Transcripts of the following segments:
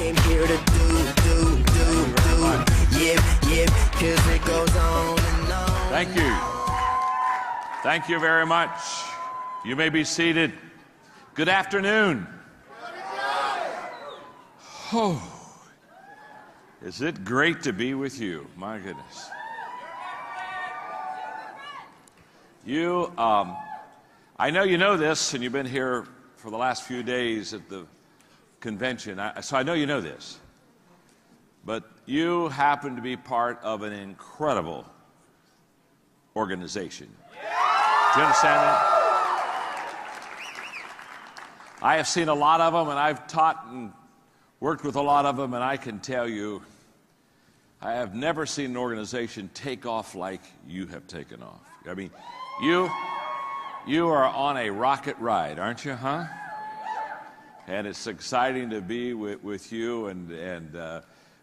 came here to yeah, cause it goes on and on. Thank you. Thank you very much. You may be seated. Good afternoon. Oh, is it great to be with you? My goodness. You, I know you know this, and you've been here for the last few days at the convention, so I know you know this. But you happen to be part of an incredible organization. Do you understand that? I have seen a lot of them, and I've taught and worked with a lot of them, and I can tell you, I have never seen an organization take off like you have taken off. I mean, you are on a rocket ride, aren't you, huh? And it's exciting to be with you and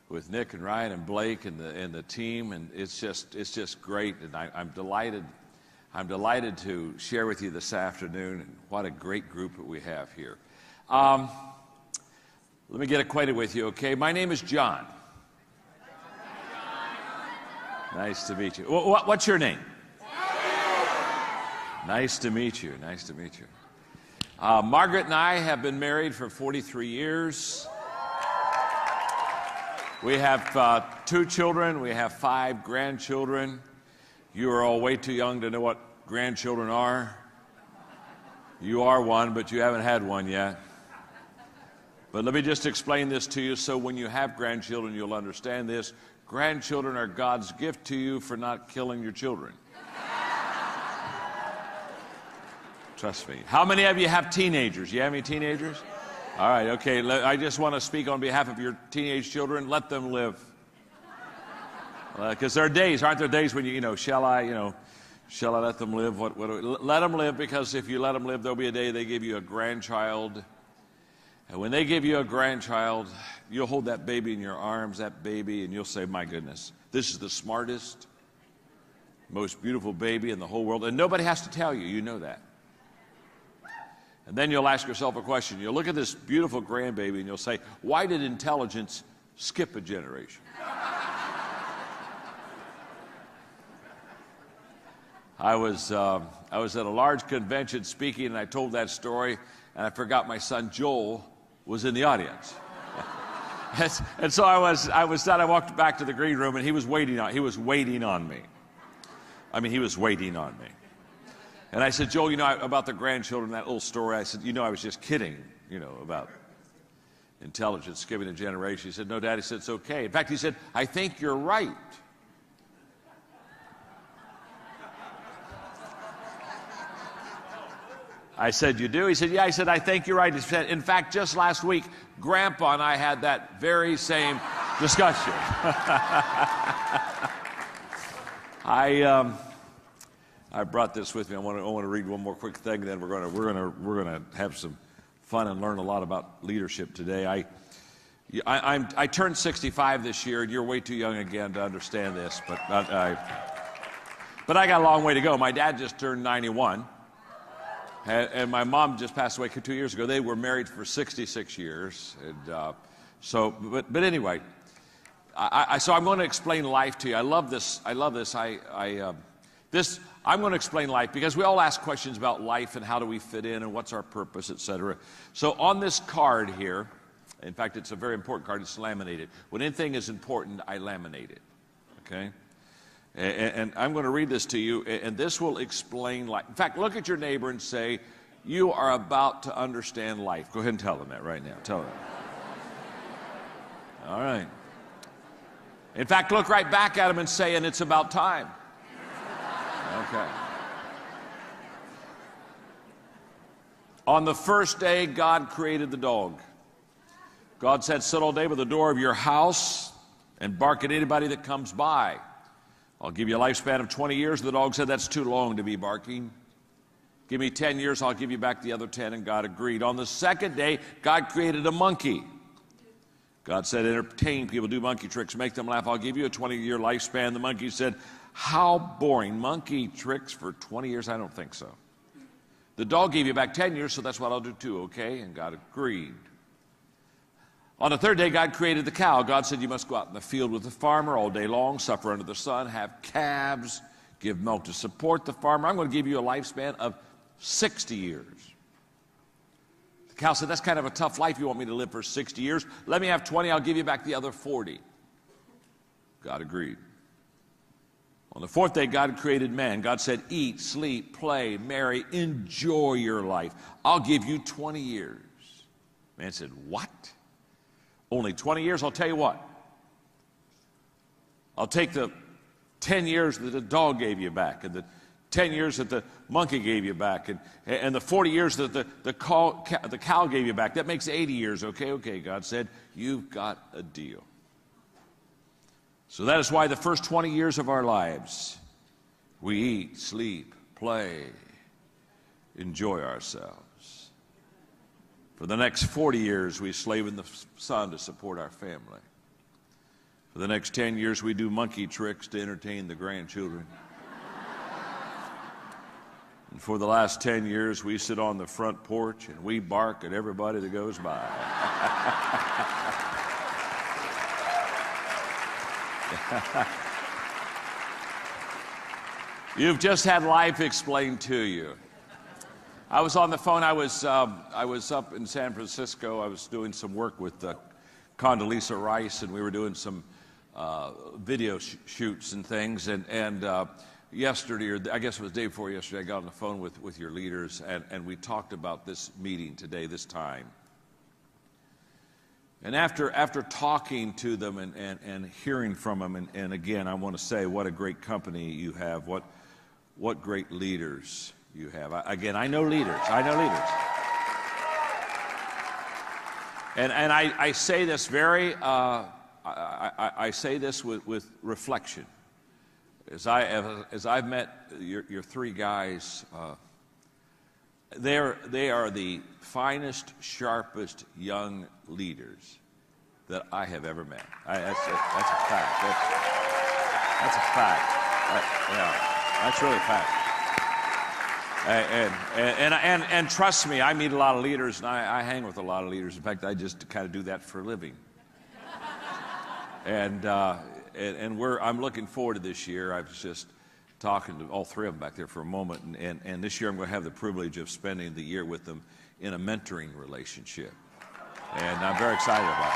with Nick and Ryan and Blake and the team, and it's just great. And I'm delighted to share with you this afternoon. And what a great group that we have here. Let me get acquainted with you, okay? My name is John. Nice to meet you. What's your name? Nice to meet you. Nice to meet you. Margaret and I have been married for 43 years. We have 2 children. We have 5 grandchildren. You are all way too young to know what grandchildren are. You are one, but you haven't had one yet. But let me just explain this to you so when you have grandchildren, you'll understand this. Grandchildren are God's gift to you for not killing your children. Trust me. How many of you have teenagers? You have any teenagers? All right, okay. I just want to speak on behalf of your teenage children. Let them live. Because there are days, aren't there days when shall I let them live? Let them live, because if you let them live, there'll be a day they give you a grandchild. And when they give you a grandchild, you'll hold that baby in your arms, that baby, and you'll say, my goodness, this is the smartest, most beautiful baby in the whole world. And nobody has to tell you, you know that. And then you'll ask yourself a question. You'll look at this beautiful grandbaby and you'll say, why did intelligence skip a generation? I was at a large convention speaking, and I told that story, and I forgot my son Joel was in the audience. And so I was done. I walked back to the green room, and he was waiting on me. I mean, he was waiting on me. And I said, Joel, about the grandchildren, that little story, I said, I was just kidding, about intelligence skipping a generation. He said, no, Dad. He said, it's okay. In fact, he said, I think you're right. I said, you do? He said, yeah. I said, I think you're right. He said, in fact, just last week, Grandpa and I had that very same discussion. I brought this with me. I want to read one more quick thing, then we're going to have some fun and learn a lot about leadership today. I turned 65 this year, and you're way too young again to understand this, but I got a long way to go. My dad just turned 91, and my mom just passed away 2 years ago. They were married for 66 years, and but anyway, so I'm going to explain life to you. I love this. I'm going to explain life because we all ask questions about life and how do we fit in and what's our purpose, etc. So on this card here, in fact, it's a very important card. It's laminated. When anything is important, I laminate it. Okay? And I'm going to read this to you, and this will explain life. In fact, look at your neighbor and say, you are about to understand life. Go ahead and tell them that right now. Tell them. All right. In fact, look right back at them and say, and it's about time. Okay. On the first day, God created the dog. God said, sit all day by the door of your house and bark at anybody that comes by. I'll give you a lifespan of 20 years. The dog said, that's too long to be barking. Give me 10 years, I'll give you back the other 10, and God agreed. On the second day, God created a monkey. God said, entertain people, do monkey tricks, make them laugh. I'll give you a 20-year lifespan. The monkey said, how boring. Monkey tricks for 20 years? I don't think so. The dog gave you back 10 years, so that's what I'll do too, okay? And God agreed. On the third day, God created the cow. God said, you must go out in the field with the farmer all day long, suffer under the sun, have calves, give milk to support the farmer. I'm going to give you a lifespan of 60 years. The cow said, that's kind of a tough life. You want me to live for 60 years? Let me have 20. I'll give you back the other 40. God agreed. On the fourth day, God created man. God said, eat, sleep, play, marry, enjoy your life. I'll give you 20 years. Man said, what? Only 20 years? I'll tell you what. I'll take the 10 years that the dog gave you back, and the 10 years that the monkey gave you back, and the 40 years that the cow gave you back. That makes 80 years. Okay, God said, you've got a deal. So that is why the first 20 years of our lives, we eat, sleep, play, enjoy ourselves. For the next 40 years, we slave in the sun to support our family. For the next 10 years, we do monkey tricks to entertain the grandchildren. And for the last 10 years, we sit on the front porch and we bark at everybody that goes by. You've just had life explained to you. I was on the phone. I was up in San Francisco. I was doing some work with Condoleezza Rice, and we were doing some video shoots and things. And yesterday, or I guess it was the day before yesterday, I got on the phone with your leaders, and we talked about this meeting today, this time. And after talking to them and hearing from them, and again, I want to say what a great company you have, what great leaders you have. I know leaders. And I say this I say this with reflection. As I've met your three guys, they are the finest, sharpest young leaders that I have ever met. That's a fact. That's a fact. That's really a fact. And trust me, I meet a lot of leaders, and I hang with a lot of leaders. In fact, I just kind of do that for a living. And I'm looking forward to this year. I was just talking to all three of them back there for a moment, and this year I'm going to have the privilege of spending the year with them in a mentoring relationship. And I'm very excited about that.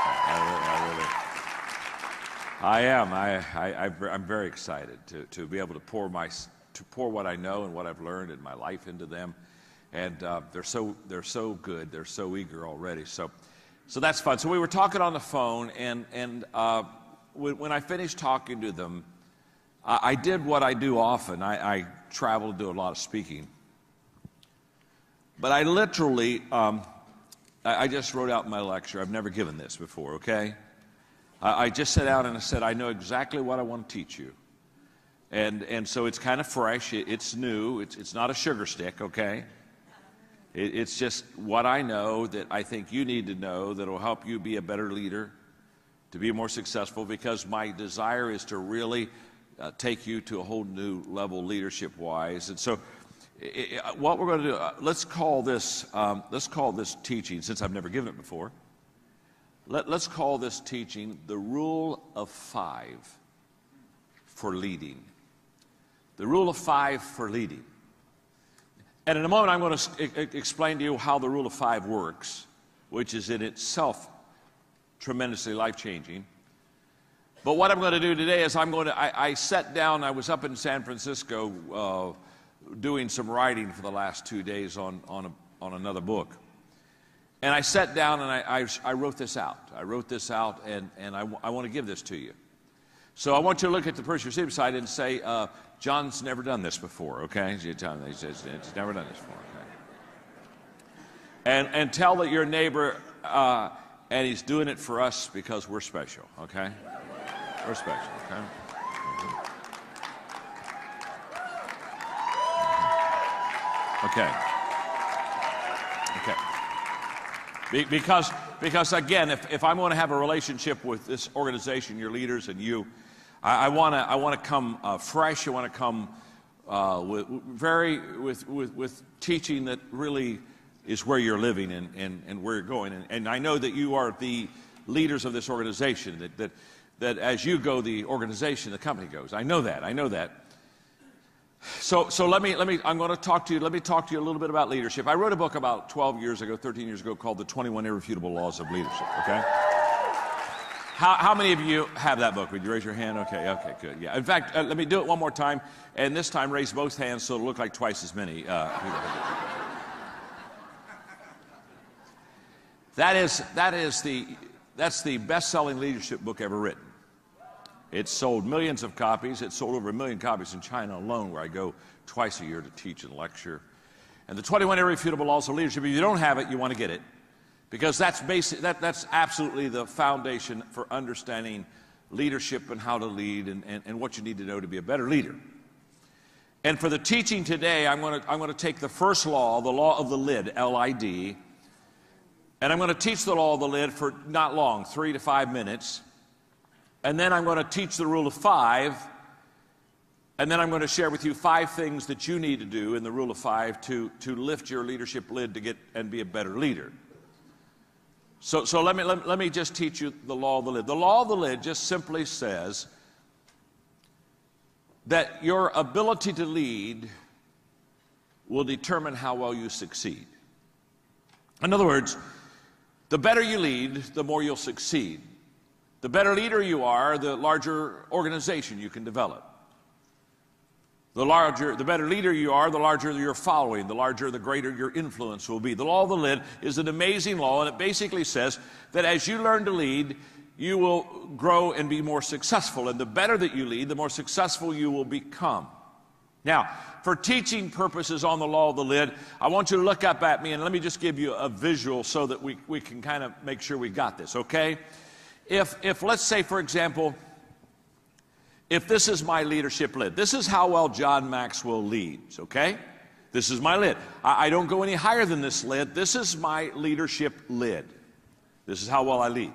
I'm very excited to be able to pour what I know and what I've learned in my life into them. And they're so good. They're so eager already. So that's fun. So we were talking on the phone, and when I finished talking to them, I did what I do often. I travel, do a lot of speaking. But I literally, I just wrote out my lecture. I've never given this before, okay? I just sat down and I said, I know exactly what I want to teach you. And so it's kind of fresh. It's new. It's not a sugar stick, okay? It's just what I know that I think you need to know that will help you be a better leader, to be more successful, because my desire is to really take you to a whole new level leadership-wise. And so what we're going to do, let's call this teaching, since I've never given it before, let's call this teaching the Rule of 5 for leading. The Rule of 5 for leading. And in a moment, I'm going to explain to you how the Rule of 5 works, which is in itself tremendously life-changing. But what I'm going to do today is I sat down. I was up in San Francisco doing some writing for the last 2 days on another book. And I sat down and I wrote this out. I wrote this out, and I want to give this to you. So I want you to look at the person you're sitting beside and say, John's never done this before, okay? He says, he's never done this before, okay? And tell that your neighbor, and he's doing it for us because we're special, okay? We're special, okay? Okay. Because again, if I'm going to have a relationship with this organization, your leaders, and you, I want to come fresh. I want to come with teaching that really is where you're living and where you're going. And I know that you are the leaders of this organization, that as you go, the organization, the company goes. I know that. So let me talk to you a little bit about leadership. I wrote a book about 13 years ago called The 21 Irrefutable Laws of Leadership, okay? How many of you have that book? Would you raise your hand? Okay, good. Yeah. In fact, let me do it one more time, and this time raise both hands so it'll look like twice as many people. That's the best-selling leadership book ever written. It's sold millions of copies. It's sold over 1 million copies in China alone, where I go twice a year to teach and lecture. And the 21 Irrefutable Laws of Leadership, if you don't have it, you want to get it. Because that's absolutely the foundation for understanding leadership and how to lead and what you need to know to be a better leader. And for the teaching today, I'm going to take the first law, the law of the lid, L-I-D, and I'm going to teach the law of the lid for not long, 3 to 5 minutes. And then I'm going to teach the rule of 5, and then I'm going to share with you 5 things that you need to do in the rule of 5 to lift your leadership lid to get and be a better leader. So let me just teach you the law of the lid. The law of the lid just simply says that your ability to lead will determine how well you succeed. In other words, the better you lead, the more you'll succeed. The better leader you are, the larger organization you can develop. The better leader you are, the larger your following, the greater your influence will be. The law of the lid is an amazing law, and it basically says that as you learn to lead, you will grow and be more successful. And the better that you lead, the more successful you will become. Now, for teaching purposes on the law of the lid, I want you to look up at me, and let me just give you a visual so that we can kind of make sure we got this, okay? If let's say, for example, if this is my leadership lid, this is how well John Maxwell leads, okay? This is my lid. I don't go any higher than this lid. This is my leadership lid. This is how well I lead.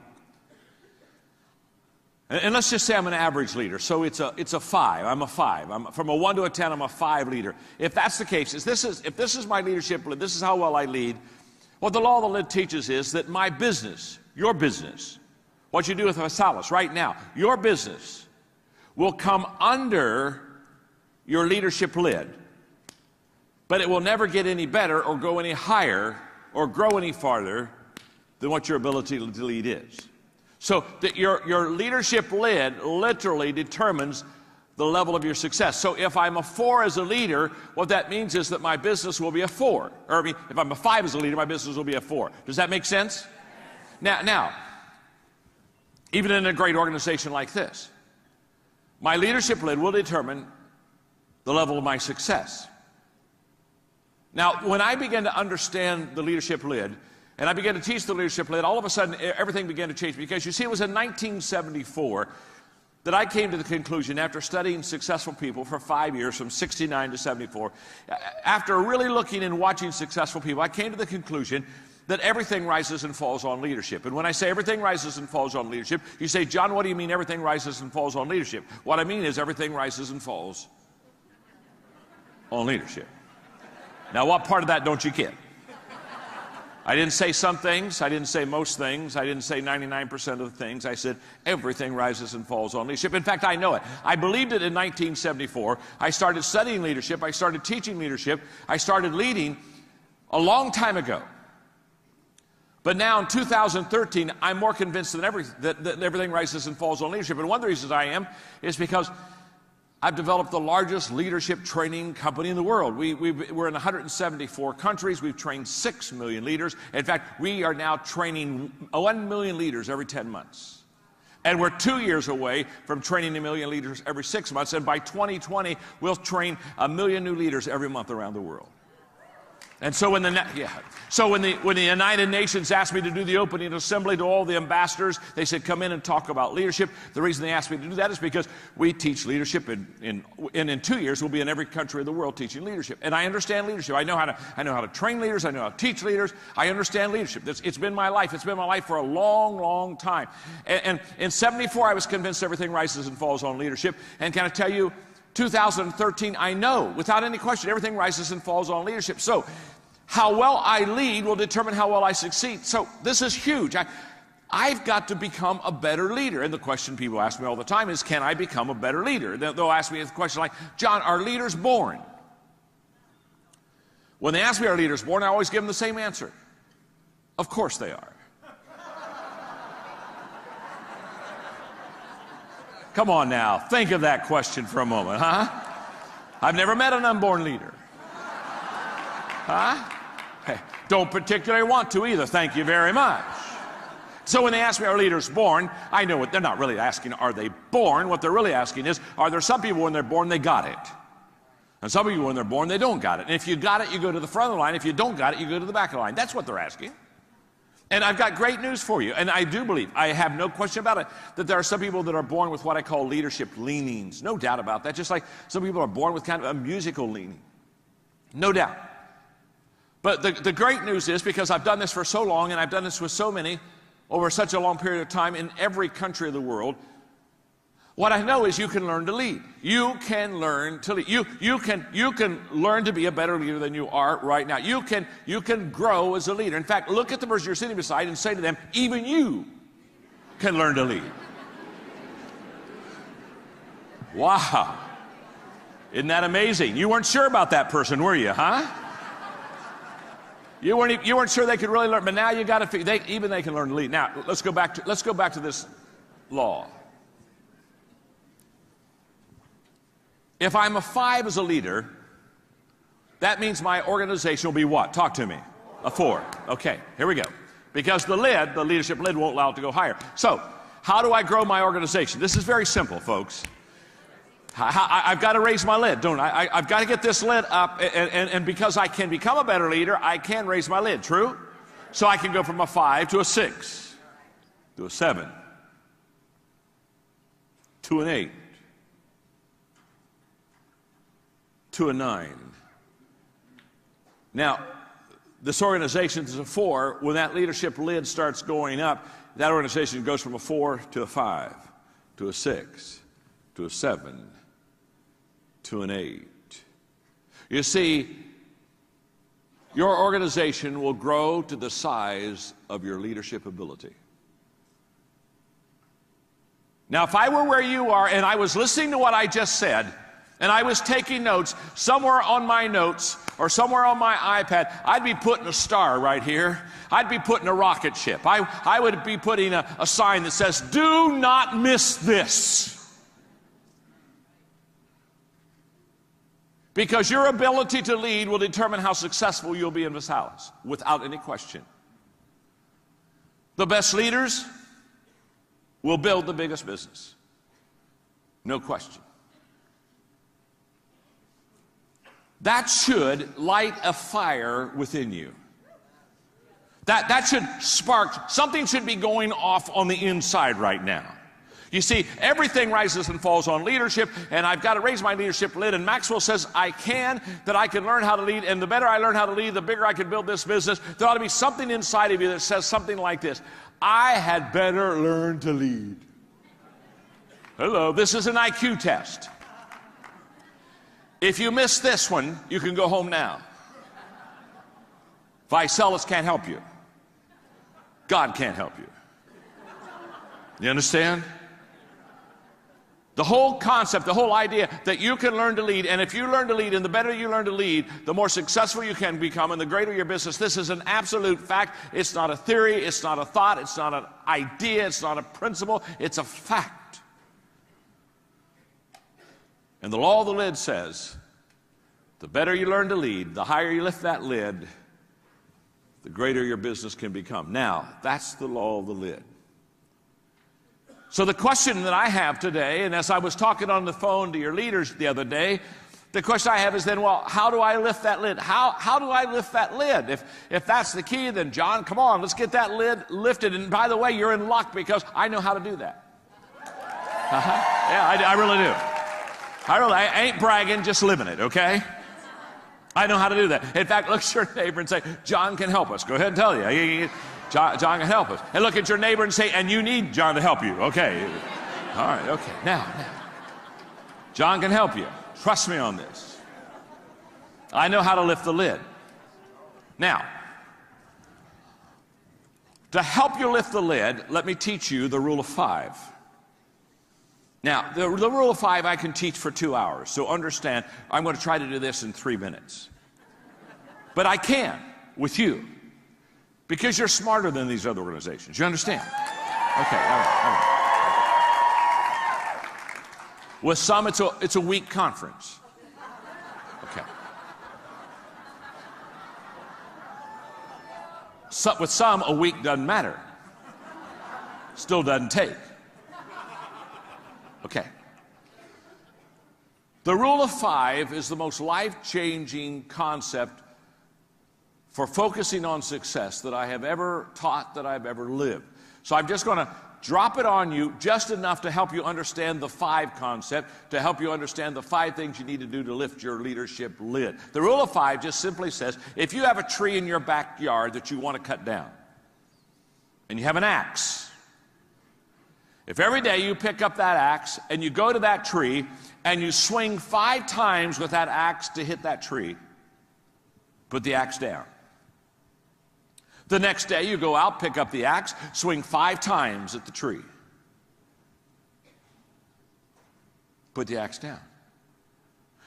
And let's just say I'm an average leader, so it's a 5. I'm a 5. From a 1 to a 10, I'm a 5 leader. If that's the case, if this is my leadership lid, this is how well I lead, what the law of the lid teaches is that my business, your business, what you do with Visalus right now, your business will come under your leadership lid, but it will never get any better or go any higher or grow any farther than what your ability to lead is. So that your leadership lid literally determines the level of your success. So if I'm a 4 as a leader, what that means is that my business will be a 4. Or if I'm a 5 as a leader, my business will be a 4. Does that make sense? Now, even in a great organization like this, my leadership lid will determine the level of my success. Now, when I began to understand the leadership lid, and I began to teach the leadership lid, all of a sudden everything began to change. Because you see, it was in 1974 that I came to the conclusion, after studying successful people for 5 years, from 69 to 74, after really looking and watching successful people, I came to the conclusion that everything rises and falls on leadership. And when I say everything rises and falls on leadership, you say, John, what do you mean everything rises and falls on leadership? What I mean is everything rises and falls on leadership. Now, what part of that don't you get? I didn't say some things. I didn't say most things. I didn't say 99% of the things. I said everything rises and falls on leadership. In fact, I know it. I believed it in 1974. I started studying leadership. I started teaching leadership. I started leading a long time ago. But now in 2013, I'm more convinced than ever that everything rises and falls on leadership. And one of the reasons I am is because I've developed the largest leadership training company in the world. We're in 174 countries. We've trained 6 million leaders. In fact, we are now training 1 million leaders every 10 months. And we're 2 years away from training 1 million leaders every 6 months. And by 2020, we'll train 1 million new leaders every month around the world. And so when the United Nations asked me to do the opening assembly to all the ambassadors, they said, come in and talk about leadership. The reason they asked me to do that is because we teach leadership, and in 2 years we'll be in every country of the world teaching leadership. And I understand leadership. I know how to train leaders. I know how to teach leaders. I understand leadership. It's been my life. It's been my life for a long, long time. And in 74, I was convinced everything rises and falls on leadership. And can I tell you, 2013, I know, without any question, everything rises and falls on leadership. So, how well I lead will determine how well I succeed. So, this is huge. I've got to become a better leader. And the question people ask me all the time is, can I become a better leader? They'll ask me a question like, John, are leaders born? When they ask me, are leaders born, I always give them the same answer. Of course they are. Come on now, think of that question for a moment, huh? I've never met an unborn leader. Huh? Hey, don't particularly want to either, thank you very much. So when they ask me, are leaders born? I know what they're not really asking, are they born? What they're really asking is, are there some people when they're born, they got it? And some people when they're born, they don't got it. And if you got it, you go to the front of the line. If you don't got it, you go to the back of the line. That's what they're asking. And I've got great news for you. And I do believe, I have no question about it, that there are some people that are born with what I call leadership leanings. No doubt about that. Just like some people are born with kind of a musical leaning. No doubt. But the great news is, because I've done this for so long, and I've done this with so many, over such a long period of time in every country of the world, what I know is you can learn to lead. You can learn to lead. You can learn to be a better leader than you are right now. You can grow as a leader. In fact, look at the person you're sitting beside and say to them, even you can learn to lead. Wow. Isn't that amazing? You weren't sure about that person, were you, huh? You weren't sure they could really learn, but now you got to even they can learn to lead. Now, let's go back to this law. If I'm a 5 as a leader, that means my organization will be what? Talk to me. A 4. Okay, here we go. Because the leadership lid won't allow it to go higher. So, how do I grow my organization? This is very simple, folks. I've got to raise my lid, don't I? I've got to get this lid up, and because I can become a better leader, I can raise my lid, true? So I can go from a 5 to a 6, to a 7, to an 8, to a 9. Now, this organization is a 4. When that leadership lid starts going up, that organization goes from a 4 to a 5, to a 6, to a 7, to an 8. You see, your organization will grow to the size of your leadership ability. Now, if I were where you are and I was listening to what I just said, and I was taking notes, somewhere on my notes or somewhere on my iPad, I'd be putting a star right here. I'd be putting a rocket ship. I would be putting a sign that says, do not miss this. Because your ability to lead will determine how successful you'll be in Visalus, without any question. The best leaders will build the biggest business. No question. That should light a fire within you. That should spark, something should be going off on the inside right now. You see, everything rises and falls on leadership, and I've got to raise my leadership lid, and Maxwell says I can learn how to lead, and the better I learn how to lead, the bigger I can build this business. There ought to be something inside of you that says something like this: I had better learn to lead. Hello, this is an IQ test. If you miss this one, you can go home now. Visalus can't help you. God can't help you. You understand? The whole concept, the whole idea that you can learn to lead, and if you learn to lead, and the better you learn to lead, the more successful you can become, and the greater your business. This is an absolute fact. It's not a theory, it's not a thought, it's not an idea, it's not a principle, it's a fact. And the law of the lid says, the better you learn to lead, the higher you lift that lid, the greater your business can become. Now, that's the law of the lid. So the question that I have today, and as I was talking on the phone to your leaders the other day, the question I have is then, well, how do I lift that lid? How do I lift that lid? If that's the key, then John, come on, let's get that lid lifted. And by the way, you're in luck because I know how to do that. Yeah, I really do. I ain't bragging, just living it, okay? I know how to do that. In fact, look at your neighbor and say, John can help us. Go ahead and tell you. John can help us. And look at your neighbor and say, and you need John to help you. Okay. All right, okay. Now. John can help you. Trust me on this. I know how to lift the lid. Now, To help you lift the lid, let me teach you the rule of 5. Now, the rule of 5 I can teach for 2 hours, so understand, I'm going to try to do this in 3 minutes. But I can with you, because you're smarter than these other organizations. You understand? Okay, all right. With some, it's a week conference. Okay. With some, a week doesn't matter. Still doesn't take. Okay. The rule of 5 is the most life-changing concept for focusing on success that I have ever taught, that I've ever lived. So I'm just going to drop it on you just enough to help you understand the 5 concept, to help you understand the 5 things you need to do to lift your leadership lid. The rule of 5 just simply says, if you have a tree in your backyard that you want to cut down, and you have an axe, if every day you pick up that axe and you go to that tree and you swing 5 times with that axe to hit that tree, put the axe down. The next day you go out, pick up the axe, swing 5 times at the tree. Put the axe down.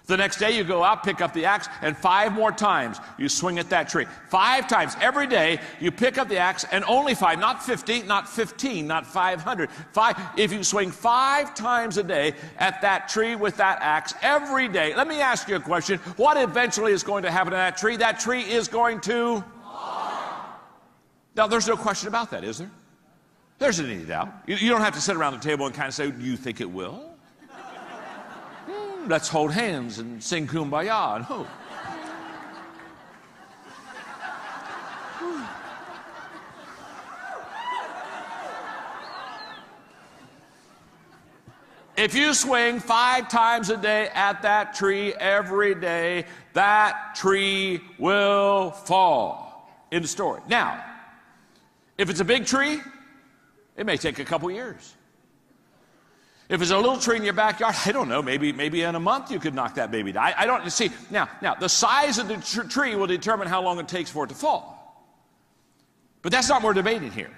The next day you go out, pick up the axe, and 5 more times you swing at that tree. 5 times every day you pick up the axe, and only 5, not 50, not 15, not 500. 5. If you swing 5 times a day at that tree with that axe every day, let me ask you a question. What eventually is going to happen to that tree? That tree is going to... Now, there's no question about that, is there? There's any doubt. You don't have to sit around the table and kind of say, do you think it will? Let's hold hands and sing Kumbaya and hope. If you swing 5 times a day at that tree every day, that tree will fall. End of story. Now, if it's a big tree, it may take a couple years. If it's a little tree in your backyard, I don't know, maybe in a month you could knock that baby down. I don't see. Now, the size of the tree will determine how long it takes for it to fall. But that's not what we're debating here.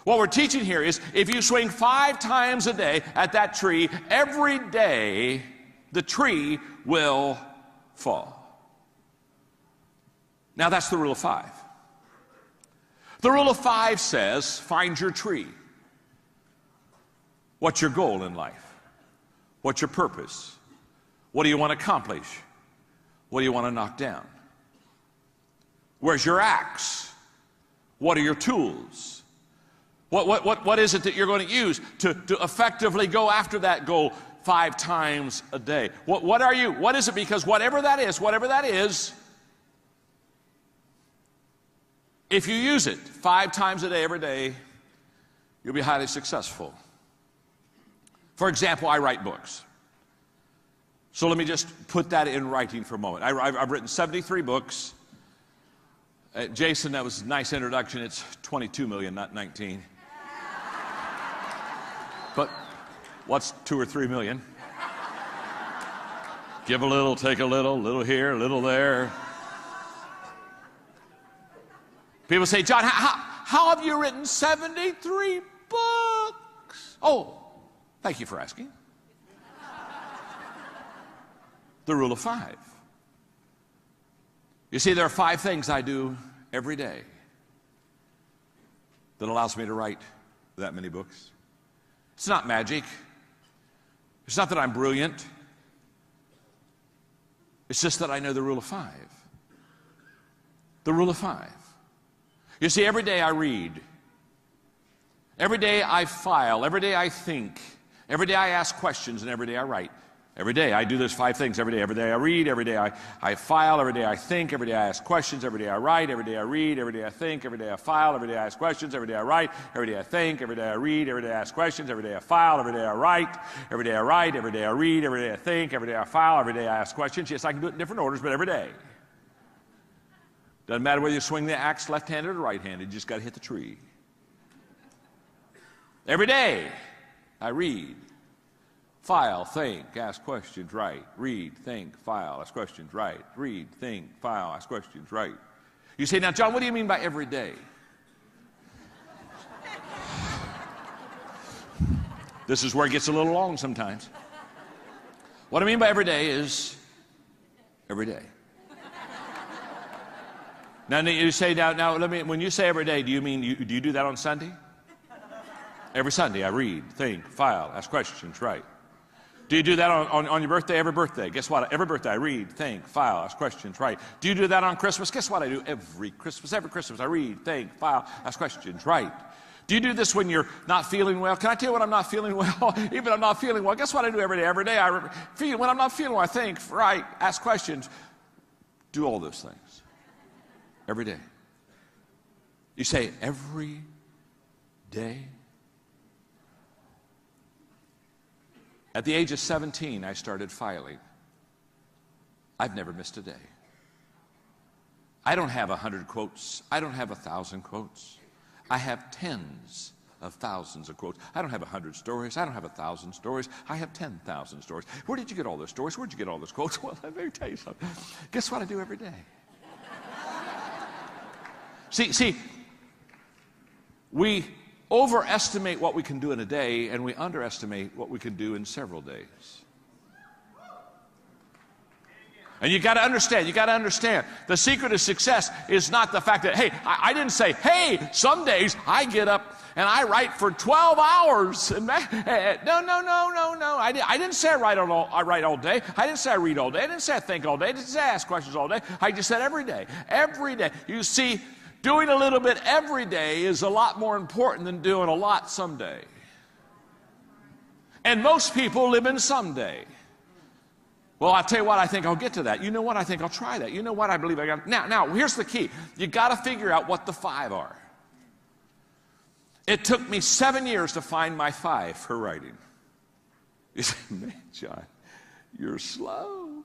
What we're teaching here is if you swing 5 times a day at that tree, every day the tree will fall. Now, that's the rule of 5. The rule of 5 says, find your tree. What's your goal in life? What's your purpose? What do you want to accomplish? What do you want to knock down? Where's your axe? What are your tools? What is it that you're going to use to effectively go after that goal 5 times a day? What are you? What is it? Because whatever that is, if you use it 5 times a day, every day, you'll be highly successful. For example, I write books. So let me just put that in writing for a moment. I've written 73 books. Jason, that was a nice introduction. It's 22 million, not 19. But what's 2 or 3 million? Give a little, take a little here, a little there. People say, John, how have you written 73 books? Oh, thank you for asking. The rule of 5. You see, there are 5 things I do every day that allows me to write that many books. It's not magic. It's not that I'm brilliant. It's just that I know the rule of 5. The rule of 5. You see, every day I read. Every day I file. Every day I think. Every day I ask questions, and every day I write. Every day I do those 5 things every day. Every day I read. Every day I file. Every day I think. Every day I ask questions. Every day I write. Every day I read. Every day I think. Every day I file. Every day I ask questions. Every day I write. Every day I think. Every day I read. Every day I ask questions. Every day I file. Every day I write. Every day I write. Every day I read. Every day I think. Every day I file. Every day I ask questions. Yes, I can do it in different orders, but every day. Doesn't matter whether you swing the axe left-handed or right-handed. You just got to hit the tree. Every day I read. File, think, ask questions, write. Read, think, file, ask questions, write. Read, think, file, ask questions, write. You say, now, John, what do you mean by every day? This is where it gets a little long sometimes. What I mean by every day is every day. Now you say, now let me, when you say every day, do you mean, do you do that on Sunday? Every Sunday I read, think, file, ask questions, right? Do you do that on your birthday? Every birthday. Guess what? Every birthday I read, think, file, ask questions, right? Do you do that on Christmas? Guess what I do every Christmas? Every Christmas I read, think, file, ask questions, right? Do you do this when you're not feeling well? Can I tell you when I'm not feeling well? Even I'm not feeling well. Guess what I do every day? Every day I feel, when I'm not feeling well, I think, right, ask questions, do all those things. Every day. You say every day? At the age of 17, I started filing. I've never missed a day. I don't have 100 quotes. I don't have 1,000 quotes. I have tens of thousands of quotes. I don't have 100 stories. I don't have 1,000 stories. I have 10,000 stories. Where did you get all those stories? Where did you get all those quotes? Well, let me tell you something. Guess what I do every day? See, we overestimate what we can do in a day, and we underestimate what we can do in several days. And you got to understand, the secret of success is not the fact that, hey, I didn't say, hey, some days I get up and I write for 12 hours. And no. I didn't say I write all day. I didn't say I read all day. I didn't say I think all day. I didn't say I ask questions all day. I just said every day. Every day. You see, doing a little bit every day is a lot more important than doing a lot someday. And most people live in someday. Well, I'll tell you what, I think I'll get to that. You know what, I think I'll try that. You know what, I believe I got. Now, here's the key. You got to figure out what the 5 are. It took me 7 years to find my 5 for writing. You say, man, John, you're slow.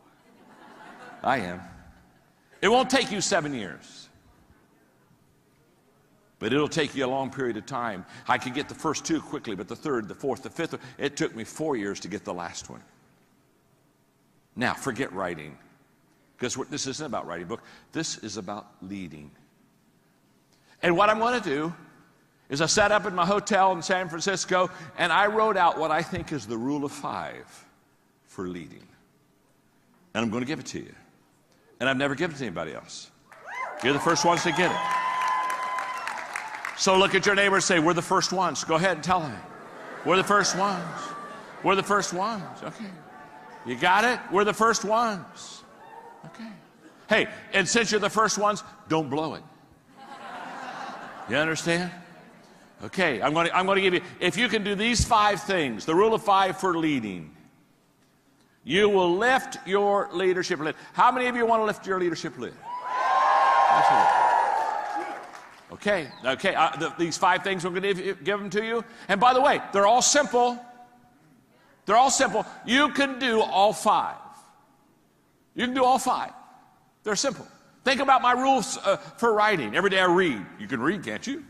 I am. It won't take you 7 years. But it'll take you a long period of time. I could get the first 2 quickly, but the third, the fourth, the fifth, it took me 4 years to get the last one. Now, forget writing, because this isn't about writing a book. This is about leading. And what I'm going to do is I sat up in my hotel in San Francisco, and I wrote out what I think is the rule of 5 for leading. And I'm going to give it to you. And I've never given it to anybody else. You're the first ones to get it. So look at your neighbor and say, we're the first ones. Go ahead and tell them. We're the first ones. We're the first ones. Okay. You got it? We're the first ones. Okay. Hey, and since you're the first ones, don't blow it. You understand? Okay, I'm going to give you, if you can do these 5 things, the rule of 5 for leading, you will lift your leadership lid. How many of you want to lift your leadership lid? Okay, these 5 things, I'm going to give them to you. And by the way, they're all simple. They're all simple. You can do all 5. You can do all 5. They're simple. Think about my rules for writing. Every day I read. You can read, can't you?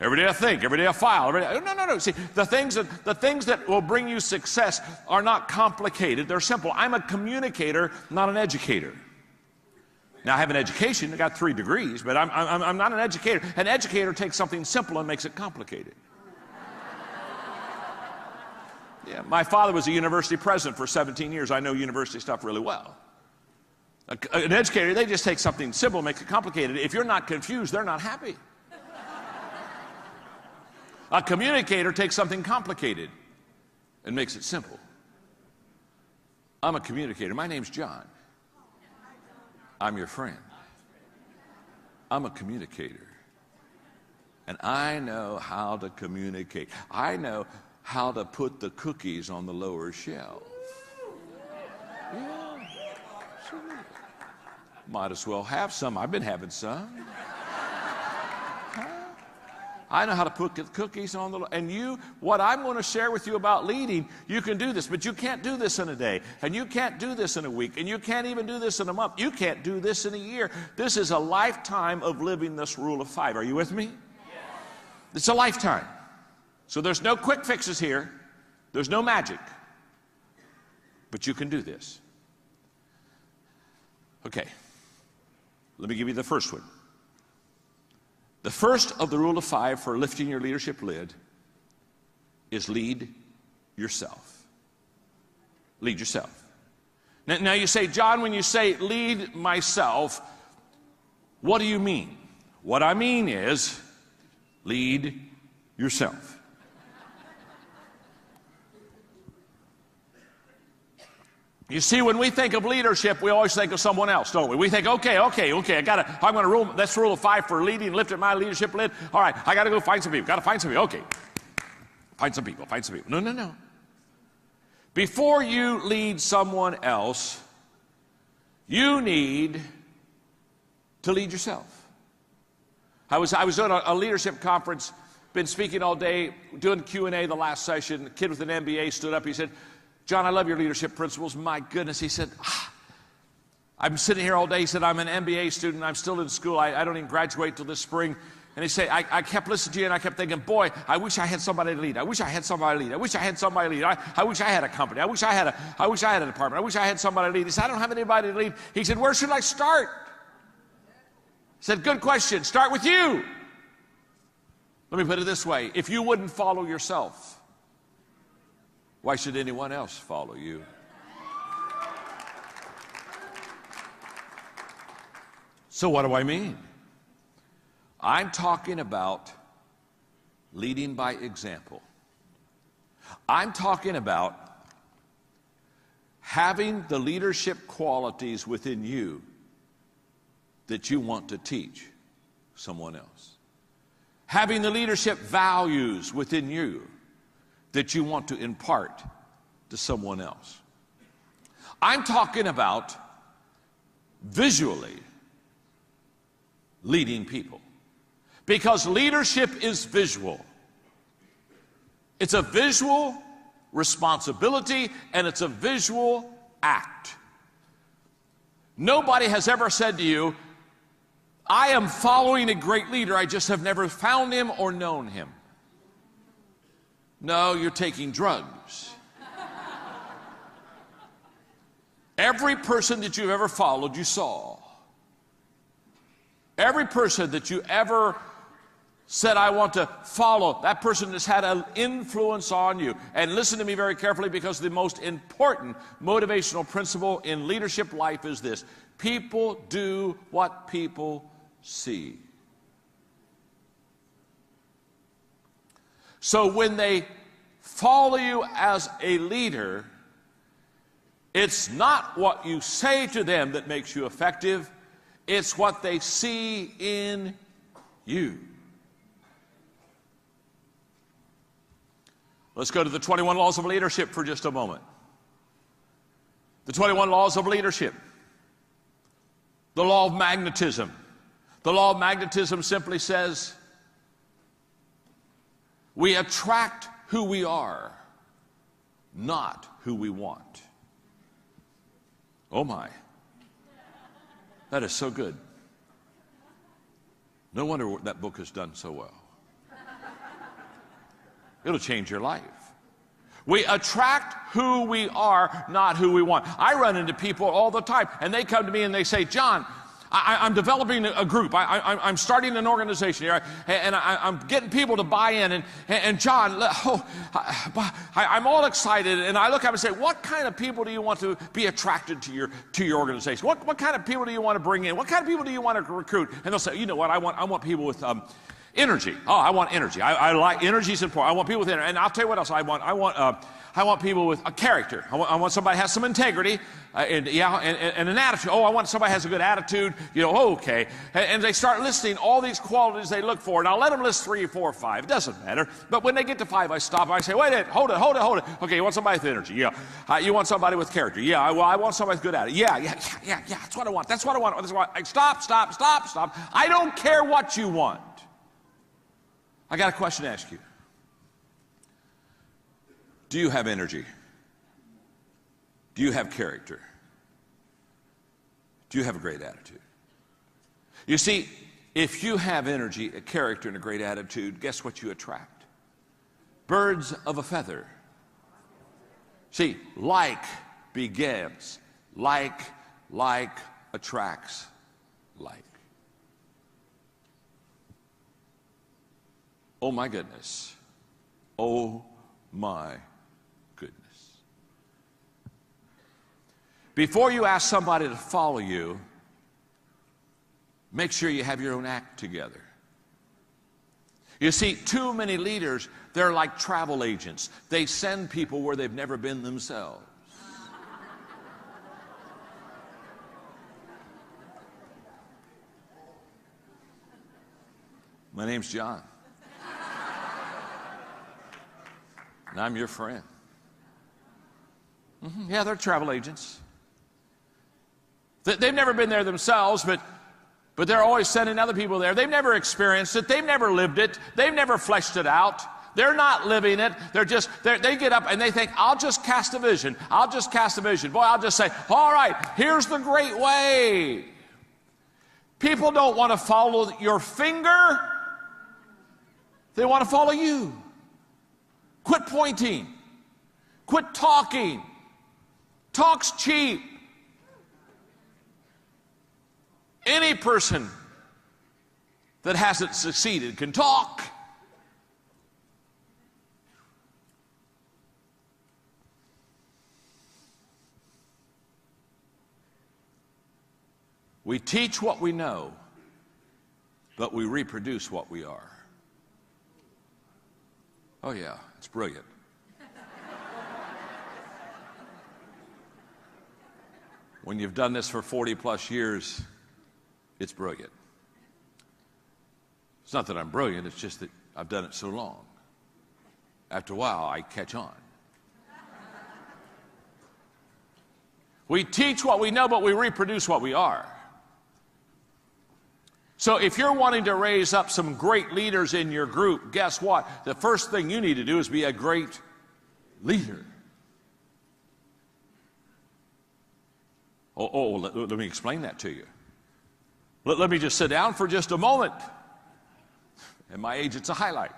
Every day I think. Every day I file. Every day, no. See, the things that will bring you success are not complicated. They're simple. I'm a communicator, not an educator. Now, I have an education. I got 3 degrees, but I'm not an educator. An educator takes something simple and makes it complicated. Yeah, my father was a university president for 17 years. I know university stuff really well. An educator, they just take something simple and make it complicated. If you're not confused, they're not happy. A communicator takes something complicated and makes it simple. I'm a communicator. My name's John. I'm your friend. I'm a communicator. And I know how to communicate. I know how to put the cookies on the lower shelf. Yeah, sure. Might as well have some. I've been having some. I know how to put the cookies on the, and what I'm going to share with you about leading, you can do this, but you can't do this in a day, and you can't do this in a week, and you can't even do this in a month. You can't do this in a year. This is a lifetime of living this rule of 5. Are you with me? Yes. It's a lifetime. So there's no quick fixes here. There's no magic. But you can do this. Okay. Let me give you the first one. The first of the rule of 5 for lifting your leadership lid, is lead yourself. Lead yourself. Now you say, John, when you say lead myself, what do you mean? What I mean is lead yourself. You see, when we think of leadership, we always think of someone else, don't we? We think, okay, I'm going to rule, that's rule of 5 for leading, lift at my leadership lid. All right, I got to go find some people, okay. Find some people. No. Before you lead someone else, you need to lead yourself. I was doing a leadership conference, been speaking all day, doing Q&A the last session. A kid with an MBA stood up, he said, John, I love your leadership principles. My goodness, he said, I'm sitting here all day. He said, I'm an MBA student. I'm still in school. I don't even graduate till this spring. And he said, I kept listening to you and I kept thinking, boy, I wish I had somebody to lead. I wish I had somebody to lead. I wish I had somebody to lead. I wish I had a company. I wish I had a department. I wish I had somebody to lead. He said, I don't have anybody to lead. He said, where should I start? He said, good question. Start with you. Let me put it this way. If you wouldn't follow yourself, why should anyone else follow you? So what do I mean? I'm talking about leading by example. I'm talking about having the leadership qualities within you that you want to teach someone else. Having the leadership values within you that you want to impart to someone else. I'm talking about visually leading people. Because leadership is visual. It's a visual responsibility and it's a visual act. Nobody has ever said to you, I am following a great leader, I just have never found him or known him. No, you're taking drugs. Every person that you've ever followed, you saw. Every person that you ever said, I want to follow, that person has had an influence on you. And listen to me very carefully, because the most important motivational principle in leadership life is this: people do what people see. So when they follow you as a leader, it's not what you say to them that makes you effective, it's what they see in you. Let's go to the 21 laws of leadership for just a moment. The 21 laws of leadership. The law of magnetism. The law of magnetism simply says, we attract who we are, not who we want. Oh my. That is so good. No wonder that book has done so well. It'll change your life. We attract who we are, not who we want. I run into people all the time, and they come to me and they say, John, I'm developing a group. I'm starting an organization here, and I'm getting people to buy in. And John, I'm all excited, and I look up and say, what kind of people do you want to be attracted to your organization? What kind of people do you want to bring in? What kind of people do you want to recruit? And they'll say, you know what, I want people with energy. Oh, I want energy. I like energy is important. I want people with energy. And I'll tell you what else I want. I want people with a character. I want somebody who has some integrity and an attitude. Oh, I want somebody who has a good attitude. You know, okay. And they start listing all these qualities they look for. And I'll let them list 3, 4, 5. It doesn't matter. But when they get to 5, I stop. I say, wait a minute. Hold it. Okay, you want somebody with energy? Yeah. You want somebody with character? Yeah. I want somebody with good attitude. Yeah. That's what I want. That's what I want. Stop. I don't care what you want. I got a question to ask you. Do you have energy? Do you have character? Do you have a great attitude? You see, if you have energy, a character, and a great attitude, guess what you attract? Birds of a feather. See, like begets, like attracts like. Oh my goodness. Oh my goodness. Before you ask somebody to follow you, make sure you have your own act together. You see, too many leaders, they're like travel agents. They send people where they've never been themselves. My name's John. And I'm your friend. Yeah, they're travel agents. They've never been there themselves, but they're always sending other people there. They've never experienced it. They've never lived it. They've never fleshed it out. They're not living it. They get up and they think, I'll just cast a vision. I'll just cast a vision. Boy, I'll just say, all right, here's the great way. People don't want to follow your finger. They want to follow you. Quit pointing. Quit talking. Talk's cheap. Any person that hasn't succeeded can talk. We teach what we know, but we reproduce what we are. Oh yeah, it's brilliant. When you've done this for 40 plus years, it's brilliant. It's not that I'm brilliant, it's just that I've done it so long. After a while, I catch on. We teach what we know, but we reproduce what we are. So if you're wanting to raise up some great leaders in your group, guess what? The first thing you need to do is be a great leader. Let me explain that to you. Let me just sit down for just a moment. At my age, it's a highlight.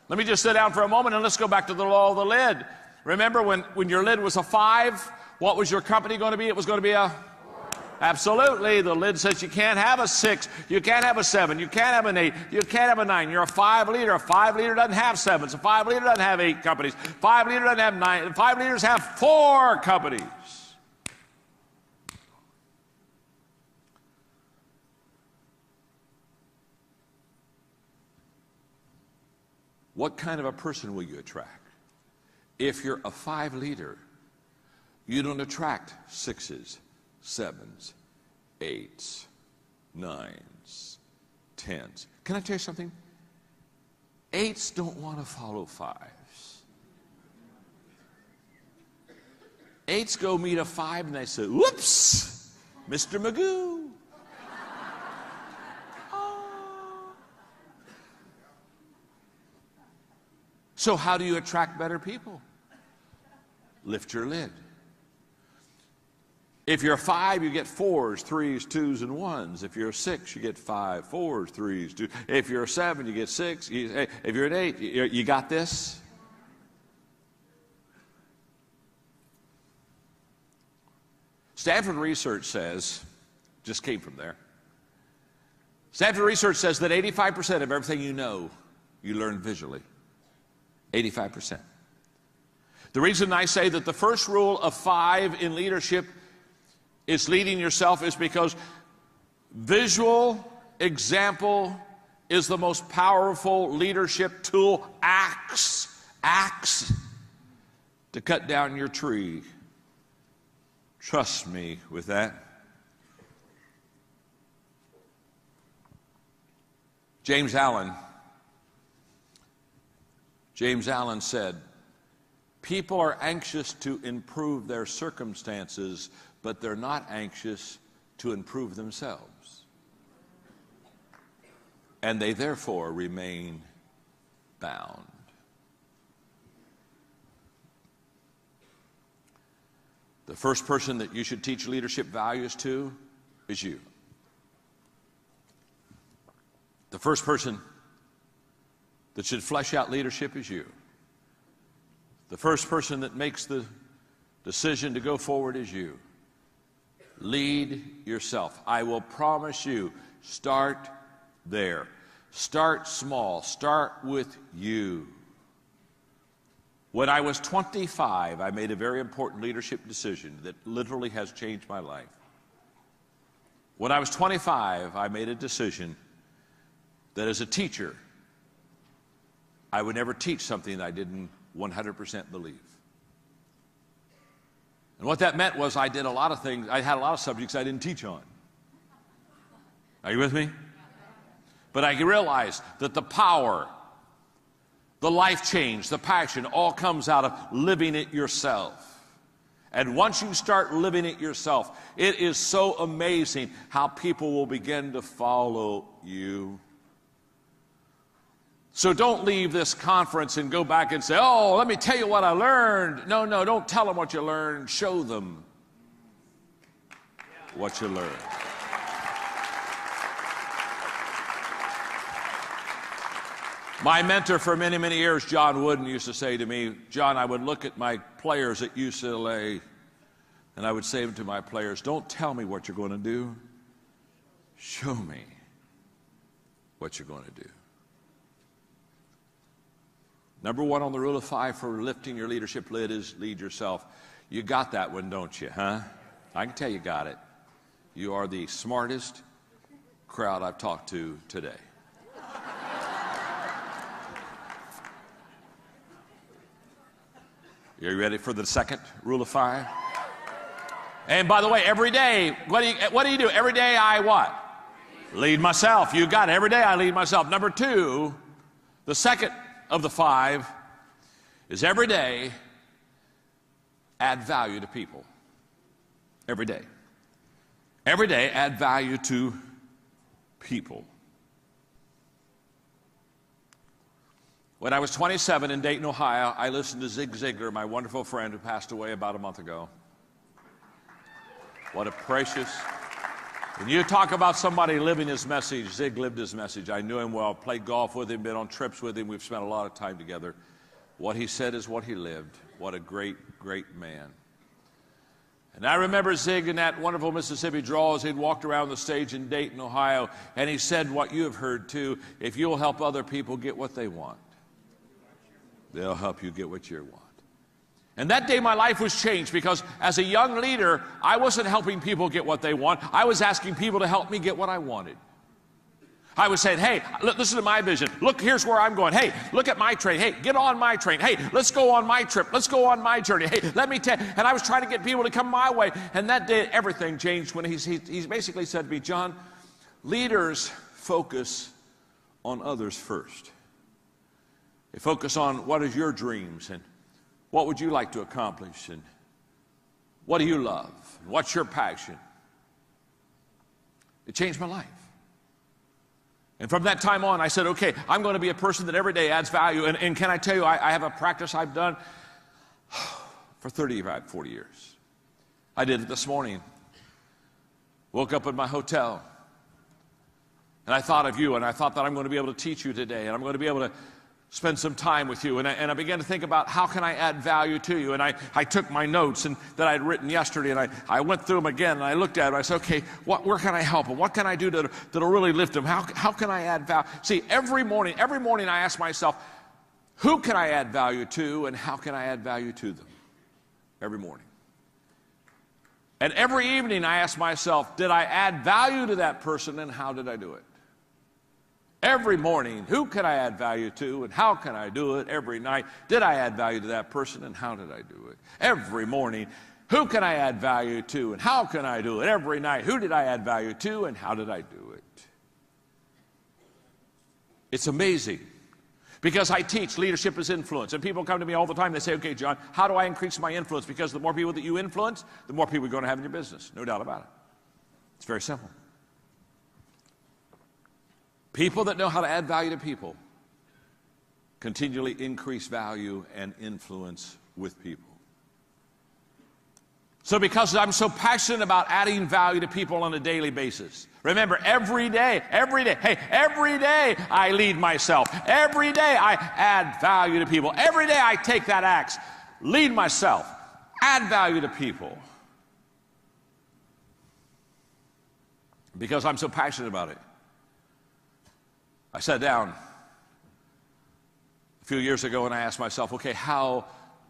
Let me just sit down for a moment and let's go back to the law of the lid. Remember when your lid was a 5, what was your company going to be? It was going to be a... Absolutely. The lid says you can't have a 6, you can't have a 7, you can't have an 8, you can't have a 9. You're a 5 leader. A 5 leader doesn't have 7s. A 5 leader doesn't have 8 companies. 5 leader doesn't have 9. 5 leaders have 4 companies. What kind of a person will you attract? If you're a 5 leader, you don't attract 6s, 7s, 8s, 9s, 10s. Can I tell you something? 8s don't want to follow 5s. 8s go meet a 5 and they say, whoops, Mr. Magoo. So how do you attract better people? Lift your lid. If you're a 5, you get 4s, 3s, 2s, and 1s. If you're a 6, you get 5, 4s, 3s, 2s. If you're a 7, you get 6. If you're an 8, you got this? Stanford research says, just came from there. Stanford research says that 85% of everything you know, you learn visually. 85%. The reason I say that the first rule of 5 in leadership is leading yourself is because visual example is the most powerful leadership tool. Axe to cut down your tree. Trust me with that. James Allen said, people are anxious to improve their circumstances, but they're not anxious to improve themselves. And they therefore remain bound. The first person that you should teach leadership values to is you. The first person that should flesh out leadership is you. The first person that makes the decision to go forward is you. Lead yourself. I will promise you, start there. Start small. Start with you. When I was 25, I made a very important leadership decision that literally has changed my life. When I was 25, I made a decision that as a teacher, I would never teach something I didn't 100% believe. And what that meant was I did a lot of things, I had a lot of subjects I didn't teach on. Are you with me? But I realized that the power, the life change, the passion, all comes out of living it yourself. And once you start living it yourself, it is so amazing how people will begin to follow you. So don't leave this conference and go back and say, oh, let me tell you what I learned. No, don't tell them what you learned. Show them what you learned. My mentor for many, many years, John Wooden, used to say to me, John, I would look at my players at UCLA and I would say to my players, don't tell me what you're going to do. Show me what you're going to do. Number one on the rule of 5 for lifting your leadership lid is lead yourself. You got that one, don't you, huh? I can tell you got it. You are the smartest crowd I've talked to today. Are you ready for the second rule of 5? And by the way, every day, what do you do? Every day I what? Lead myself. You got it. Every day I lead myself. Number 2, the second of the 5 is every day add value to people. Every day. Every day add value to people. When I was 27 in Dayton, Ohio, I listened to Zig Ziglar, my wonderful friend who passed away about a month ago. What a precious... When you talk about somebody living his message, Zig lived his message. I knew him well, played golf with him, been on trips with him. We've spent a lot of time together. What he said is what he lived. What a great, great man. And I remember Zig in that wonderful Mississippi drawl as he'd walked around the stage in Dayton, Ohio, and he said what you have heard too, if you'll help other people get what they want, they'll help you get what you want. And that day my life was changed because as a young leader, I wasn't helping people get what they want. I was asking people to help me get what I wanted. I was saying, hey, listen to my vision. Look, here's where I'm going. Hey, look at my train. Hey, get on my train. Hey, let's go on my trip. Let's go on my journey. Hey, let me tell you. And I was trying to get people to come my way. And that day, everything changed when he basically said to me, John, leaders focus on others first. They focus on what is your dreams and what would you like to accomplish and what do you love? What's your passion? It changed my life. And from that time on, I said, okay, I'm going to be a person that every day adds value. And can I tell you, I have a practice I've done for 35, 40 years. I did it this morning. Woke up in my hotel. And I thought of you, and I thought that I'm going to be able to teach you today, and I'm going to be able to spend some time with you. And I began to think about how can I add value to you. And I took my notes that I'd written yesterday, and I went through them again, and I looked at them. I said, okay, where can I help them? What can I do that'll really lift them? How can I add value? See, every morning I ask myself, who can I add value to, and how can I add value to them? Every morning. And every evening I ask myself, did I add value to that person, and how did I do it? Every morning, who can I add value to and how can I do it? Every night, did I add value to that person and how did I do it? Every morning, who can I add value to and how can I do it? Every night, who did I add value to and how did I do it? It's amazing because I teach leadership is influence, and people come to me all the time. They say, okay, John, how do I increase my influence? Because the more people that you influence, the more people you're going to have in your business. No doubt about it. It's very simple. People that know how to add value to people continually increase value and influence with people. So because I'm so passionate about adding value to people on a daily basis, remember, every day, hey, every day I lead myself. Every day I add value to people. Every day I take that axe, lead myself, add value to people. Because I'm so passionate about it. I sat down a few years ago and I asked myself, okay, how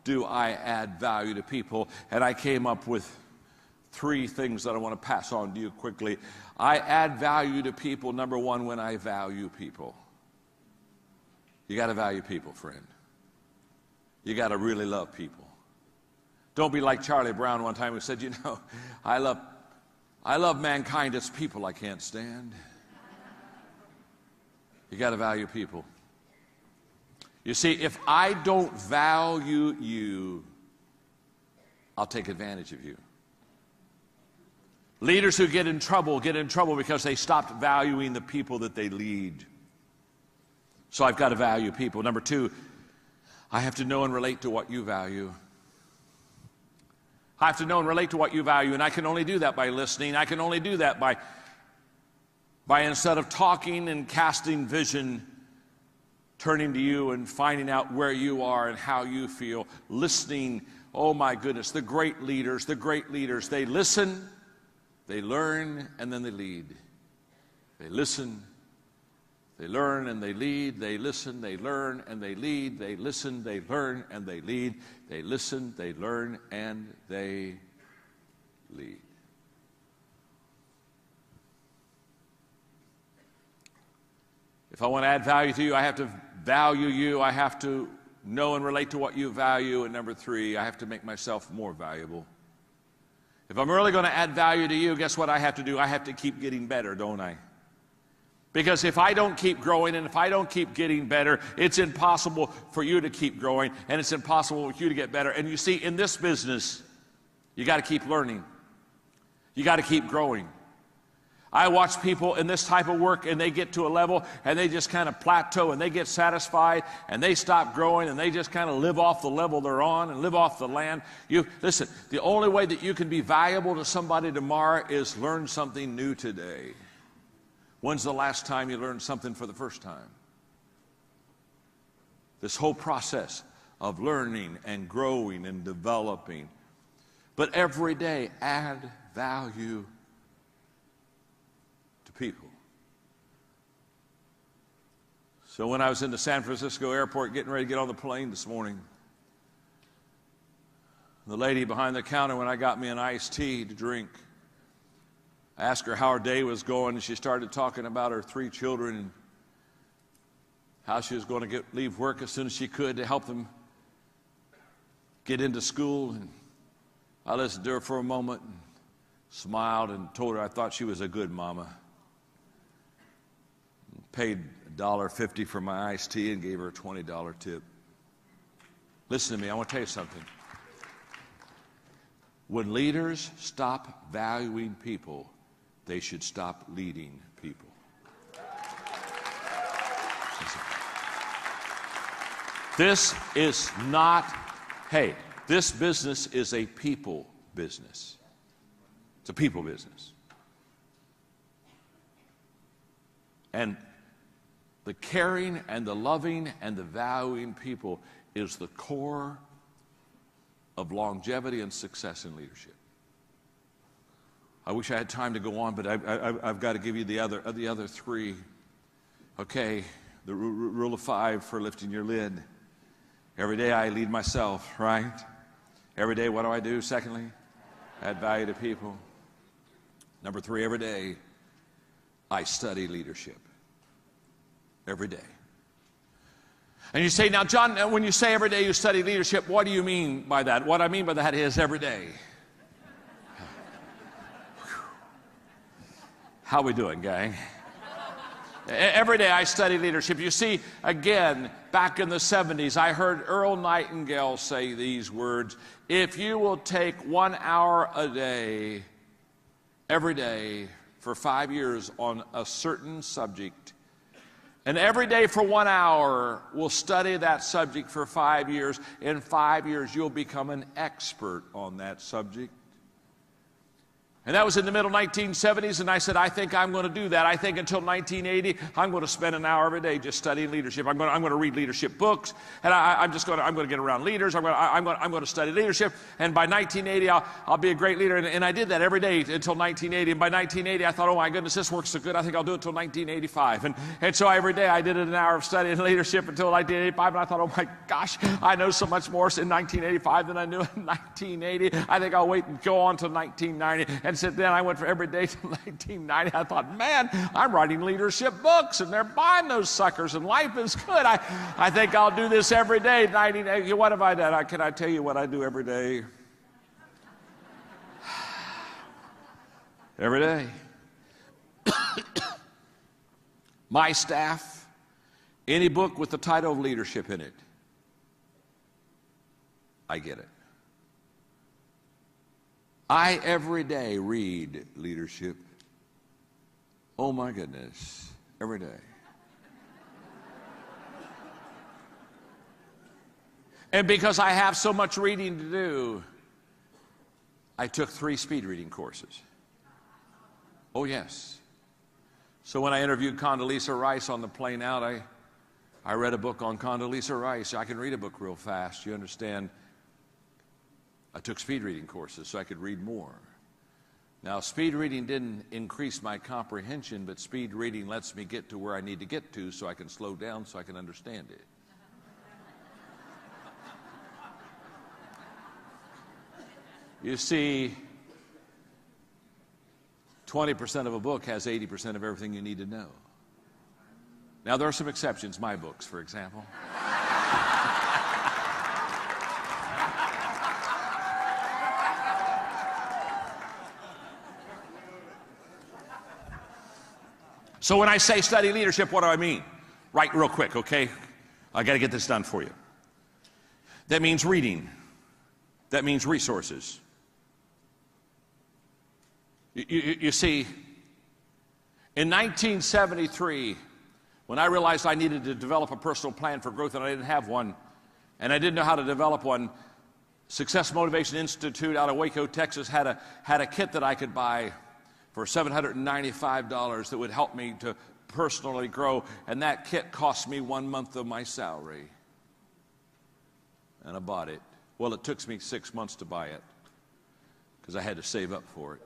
do I add value to people? And I came up with 3 things that I want to pass on to you quickly. I add value to people, number 1, when I value people. You got to value people, friend. You got to really love people. Don't be like Charlie Brown one time who said, you know, I love mankind. It's people I can't stand. You got to value people. You see, if I don't value you, I'll take advantage of you. Leaders who get in trouble because they stopped valuing the people that they lead. So I've got to value people. Number 2, I have to know and relate to what you value. I have to know and relate to what you value, and I can only do that by listening. I can only do that by instead of talking and casting vision, turning to you and finding out where you are and how you feel, listening. Oh my goodness, the great leaders, they listen, they learn, and then they lead. They listen, they learn, and they lead. They listen, they learn, and they lead. They listen, they learn, and they lead. They listen, they learn, and they lead. If I want to add value to you, I have to value you. I have to know and relate to what you value. And number 3, I have to make myself more valuable. If I'm really going to add value to you, guess what I have to do? I have to keep getting better, don't I? Because if I don't keep growing and if I don't keep getting better, it's impossible for you to keep growing, and it's impossible for you to get better. And you see, in this business, you got to keep learning. You got to keep growing. I watch people in this type of work, and they get to a level and they just kind of plateau and they get satisfied and they stop growing and they just kind of live off the level they're on and live off the land. Listen, the only way that you can be valuable to somebody tomorrow is learn something new today. When's the last time you learned something for the first time? This whole process of learning and growing and developing. But every day, add value to people. So when I was in the San Francisco airport getting ready to get on the plane this morning, the lady behind the counter, when I got me an iced tea to drink, I asked her how her day was going, and she started talking about her 3 children and how she was going to leave work as soon as she could to help them get into school. And I listened to her for a moment and smiled and told her I thought she was a good mama. Paid $1.50 for my iced tea and gave her a $20 tip. Listen to me, I want to tell you something. When leaders stop valuing people, they should stop leading people. This is not, hey, this business is a people business. It's a people business. And the caring and the loving and the valuing people is the core of longevity and success in leadership. I wish I had time to go on, but I've got to give you the other 3. Okay, the rule of 5 for lifting your lid. Every day I lead myself, right? Every day, what do I do? Secondly, add value to people. Number 3, every day I study leadership. Every day. And you say, now, John, when you say every day you study leadership, what do you mean by that? What I mean by that is every day. How we doing, gang? Every day I study leadership. You see, again, back in the 70s, I heard Earl Nightingale say these words: if you will take 1 hour a day, every day, for 5 years on a certain subject, and every day for 1 hour, we'll study that subject for 5 years. In 5 years, you'll become an expert on that subject. And that was in the middle 1970s, and I said, I think I'm going to do that. I think until 1980, I'm going to spend an hour every day just studying leadership. I'm going to read leadership books, and I'm going to get around leaders. I'm going to study leadership, and by 1980, I'll be a great leader. And I did that every day until 1980. And by 1980, I thought, oh my goodness, this works so good. I think I'll do it until 1985. And so every day I did an hour of studying leadership until 1985, and I thought, oh my gosh, I know so much more in 1985 than I knew in 1980. I think I'll wait and go on to 1990. And said, then I went for every day till 1990. I thought, man, I'm writing leadership books, and they're buying those suckers, and life is good. I think I'll do this every day. 1980. What have I done? Can I tell you what I do every day? Every day. My staff, any book with the title of leadership in it, I get it. I every day read leadership. Oh my goodness, every day. And because I have so much reading to do, I took 3 speed reading courses. Oh yes. So when I interviewed Condoleezza Rice on the plane out, I read a book on Condoleezza Rice. I can read a book real fast, you understand. I took speed reading courses so I could read more. Now, speed reading didn't increase my comprehension, but speed reading lets me get to where I need to get to so I can slow down so I can understand it. You see, 20% of a book has 80% of everything you need to know. Now, there are some exceptions, my books, for example. So when I say study leadership, what do I mean? Right, real quick, okay? I got to get this done for you. That means reading. That means resources. You see, in 1973, when I realized I needed to develop a personal plan for growth and I didn't have one, and I didn't know how to develop one, Success Motivation Institute out of Waco, Texas had a kit that I could buy for $795 that would help me to personally grow, and that kit cost me 1 month of my salary. And I bought it. Well, it took me 6 months to buy it because I had to save up for it.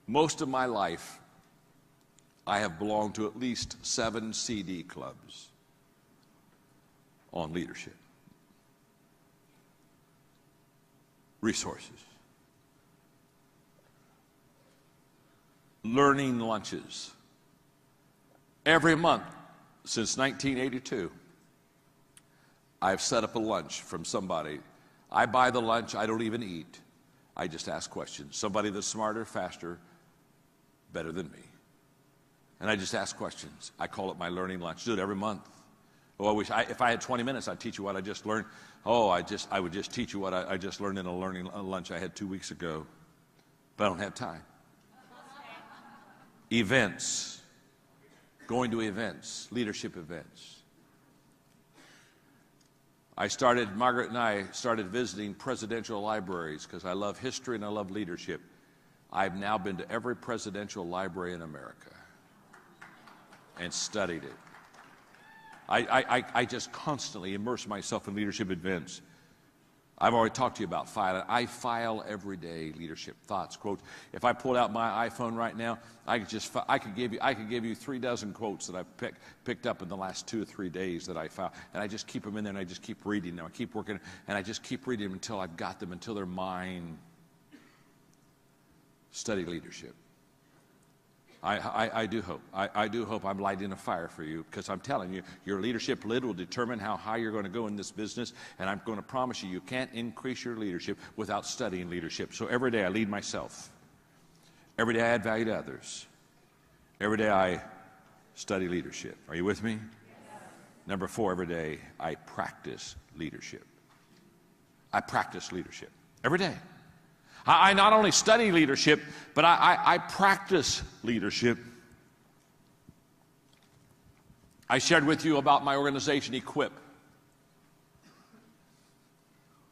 Most of my life, I have belonged to at least 7 CD clubs on leadership. Resources. Learning lunches. Every month since 1982, I've set up a lunch from somebody. I buy the lunch, I don't even eat. I just ask questions. Somebody that's smarter, faster, better than me. And I just ask questions. I call it my learning lunch. Do it every month. Oh, if I had 20 minutes, I'd teach you what I just learned. Oh, I would just teach you what I just learned in a learning lunch I had 2 weeks ago. But I don't have time. Events. Going to events. Leadership events. Margaret and I started visiting presidential libraries because I love history and I love leadership. I've now been to every presidential library in America and studied it. I just constantly immerse myself in leadership events. I've already talked to you about filing. I file every day leadership thoughts, quotes. If I pulled out my iPhone right now, I could give you 3 dozen quotes that I've picked up in the last 2 or 3 days that I filed, and I just keep them in there and I just keep reading them. I keep working, and I just keep reading them until I've got them, until they're mine. Study leadership. I do hope. I do hope I'm lighting a fire for you, because I'm telling you, your leadership lid will determine how high you're going to go in this business, and I'm going to promise you, you can't increase your leadership without studying leadership. So every day I lead myself. Every day I add value to others. Every day I study leadership. Are you with me? Yes. Number 4, every day I practice leadership. I practice leadership every day. I not only study leadership, but I practice leadership. I shared with you about my organization, Equip.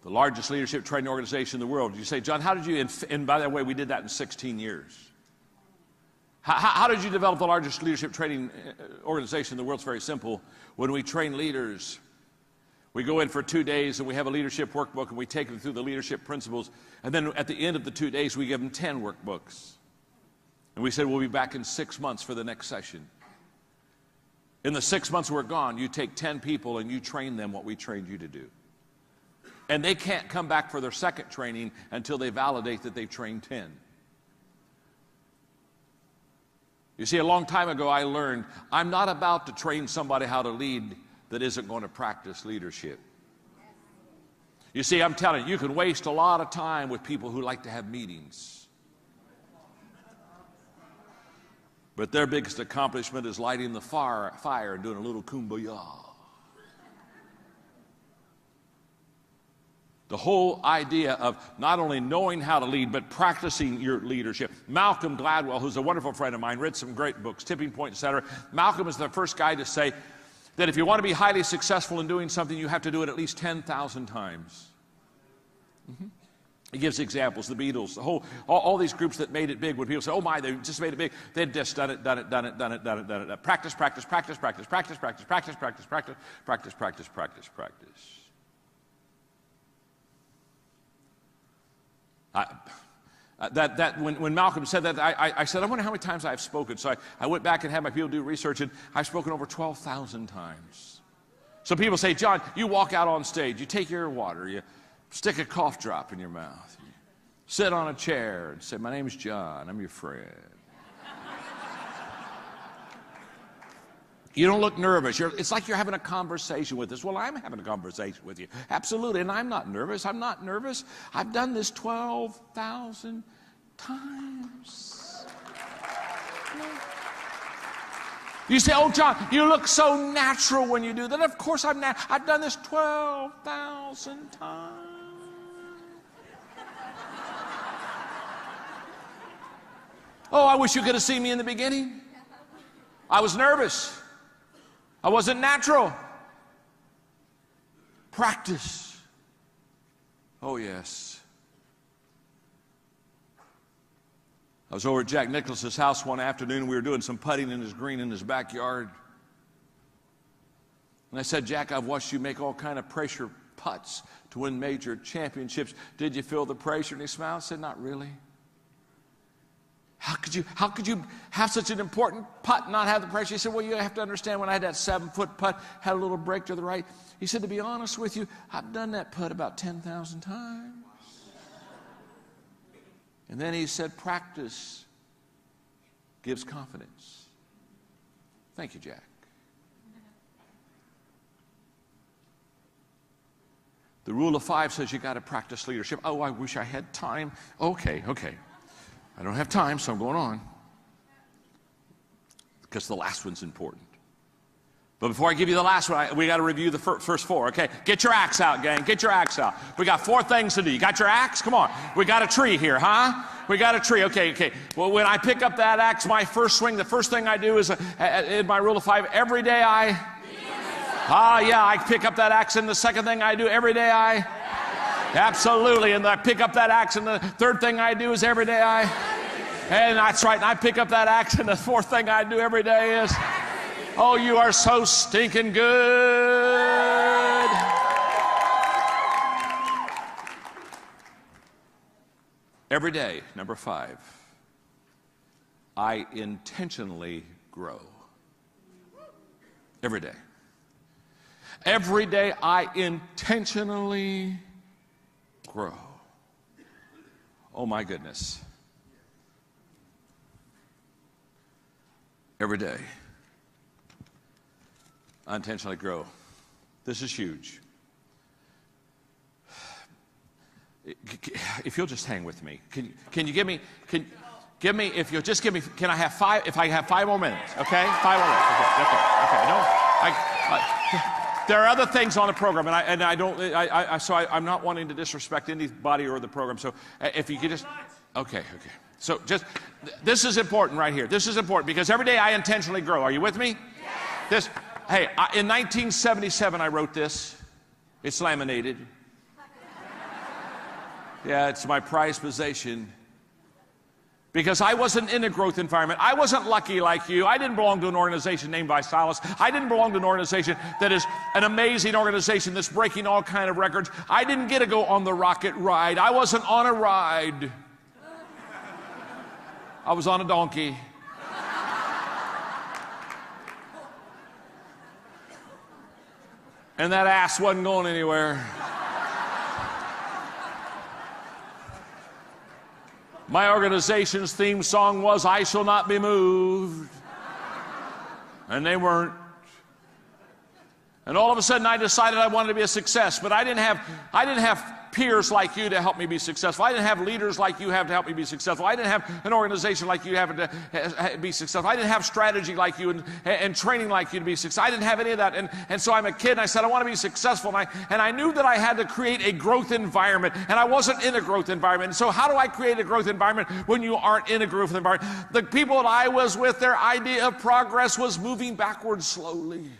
The largest leadership training organization in the world. You say, John, how did you, and by the way, we did that in 16 years. How did you develop the largest leadership training organization in the world? It's very simple. When we train leaders, we go in for 2 days and we have a leadership workbook and we take them through the leadership principles. And then at the end of the 2 days, we give them 10 workbooks. And we said, we'll be back in 6 months for the next session. In the 6 months we're gone, you take 10 people and you train them what we trained you to do. And they can't come back for their second training until they validate that they've trained 10. You see, a long time ago I learned I'm not about to train somebody how to lead that isn't going to practice leadership. You see, I'm telling you, you can waste a lot of time with people who like to have meetings. But their biggest accomplishment is lighting the fire and doing a little kumbaya. The whole idea of not only knowing how to lead, but practicing your leadership. Malcolm Gladwell, who's a wonderful friend of mine, read some great books, Tipping Point, etc. Malcolm is the first guy to say that if you want to be highly successful in doing something, you have to do it at least 10,000 times. He gives examples, the Beatles, all these groups that made it big. When people say, oh my, they just made it big, they'd just done it. Practice, practice, practice, practice, practice, practice, practice, practice, practice, practice, practice, practice, practice. When Malcolm said that, I said, I wonder how many times I've spoken. So I went back and had my people do research, and I've spoken over 12,000 times. So people say, John, you walk out on stage, you take your water, you stick a cough drop in your mouth, you sit on a chair and say, my name is John, I'm your friend. You don't look nervous. It's like you're having a conversation with us. Well, I'm having a conversation with you. Absolutely, and I'm not nervous. I'm not nervous. I've done this 12,000 times. You say, oh, John, you look so natural when you do that. Of course I'm natural. I've done this 12,000 times. Oh, I wish you could have seen me in the beginning. I was nervous. I wasn't natural. Practice. Oh, yes. I was over at Jack Nicklaus's house one afternoon. We were doing some putting in his green in his backyard. And I said, Jack, I've watched you make all kind of pressure putts to win major championships. Did you feel the pressure? And he smiled and said, not really. How could you have such an important putt and not have the pressure? He said, well, you have to understand when I had that 7-foot putt, had a little break to the right. He said, to be honest with you, I've done that putt about 10,000 times. And then he said, practice gives confidence. Thank you, Jack. The rule of 5 says you got to practice leadership. Oh, I wish I had time. Okay. I don't have time, so I'm going on. Because the last one's important. But before I give you the last one, we got to review the first 4, okay? Get your axe out, gang. Get your axe out. We got 4 things to do. You got your axe? Come on. We got a tree here, huh? We got a tree. Okay. Well, when I pick up that axe, my first swing, the first thing I do is, in my rule of 5, every day I pick up that axe, and the second thing I do every day absolutely, and I pick up that axe, and the third thing I do is every day and that's right, and I pick up that axe, and the fourth thing I do every day is, oh, you are so stinking good. Every day, number 5, I intentionally grow. Every day. Every day I intentionally grow. Oh my goodness. Every day I intentionally grow. This is huge. If you'll just hang with me, can you give me, if you'll just give me, can I have 5, if I have 5 more minutes, okay? 5 more minutes, okay, no, there are other things on the program, and I'm not wanting to disrespect anybody or the program, so if you could just, okay. So just, this is important right here. This is important because every day I intentionally grow. Are you with me? Yes. In 1977 I wrote this. It's laminated. Yeah, it's my prized possession. Because I wasn't in a growth environment. I wasn't lucky like you. I didn't belong to an organization named Visalus. I didn't belong to an organization that is an amazing organization that's breaking all kind of records. I didn't get to go on the rocket ride. I wasn't on a ride. I was on a donkey. And that ass wasn't going anywhere. My organization's theme song was, "I shall not be moved." And they weren't. And all of a sudden I decided I wanted to be a success, but I didn't have peers like you to help me be successful. I didn't have leaders like you have to help me be successful. I didn't have an organization like you have to be successful. I didn't have strategy like you and training like you to be successful. I didn't have any of that. And so I'm a kid and I said, I want to be successful. And I knew that I had to create a growth environment, and I wasn't in a growth environment. And so how do I create a growth environment when you aren't in a growth environment? The people that I was with, their idea of progress was moving backwards slowly.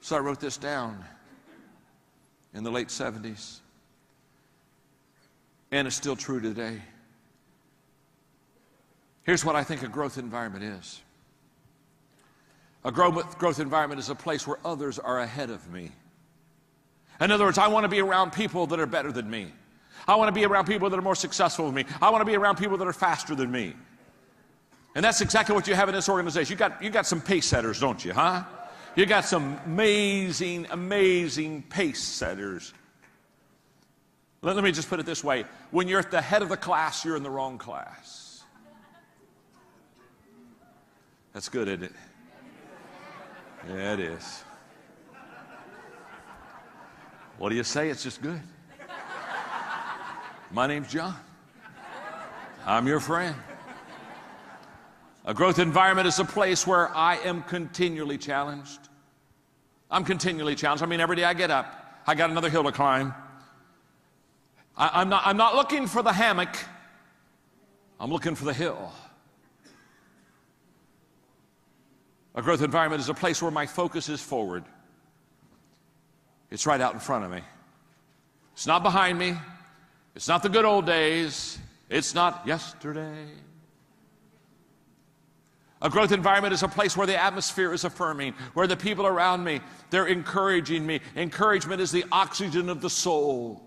So I wrote this down in the late 70s. And it's still true today. Here's what I think a growth environment is. A growth environment is a place where others are ahead of me. In other words, I want to be around people that are better than me. I want to be around people that are more successful than me. I want to be around people that are faster than me. And that's exactly what you have in this organization. You got some pace setters, don't you, huh? You got some amazing, amazing pace setters. Let me just put it this way. When you're at the head of the class, you're in the wrong class. That's good, isn't it? Yeah, it is. What do you say? It's just good. My name's John. I'm your friend. A growth environment is a place where I am continually challenged. I'm continually challenged. I mean, every day I get up, I got another hill to climb. I'm not looking for the hammock. I'm looking for the hill. A growth environment is a place where my focus is forward. It's right out in front of me. It's not behind me. It's not the good old days. It's not yesterday. A growth environment is a place where the atmosphere is affirming, where the people around me, they're encouraging me. Encouragement is the oxygen of the soul.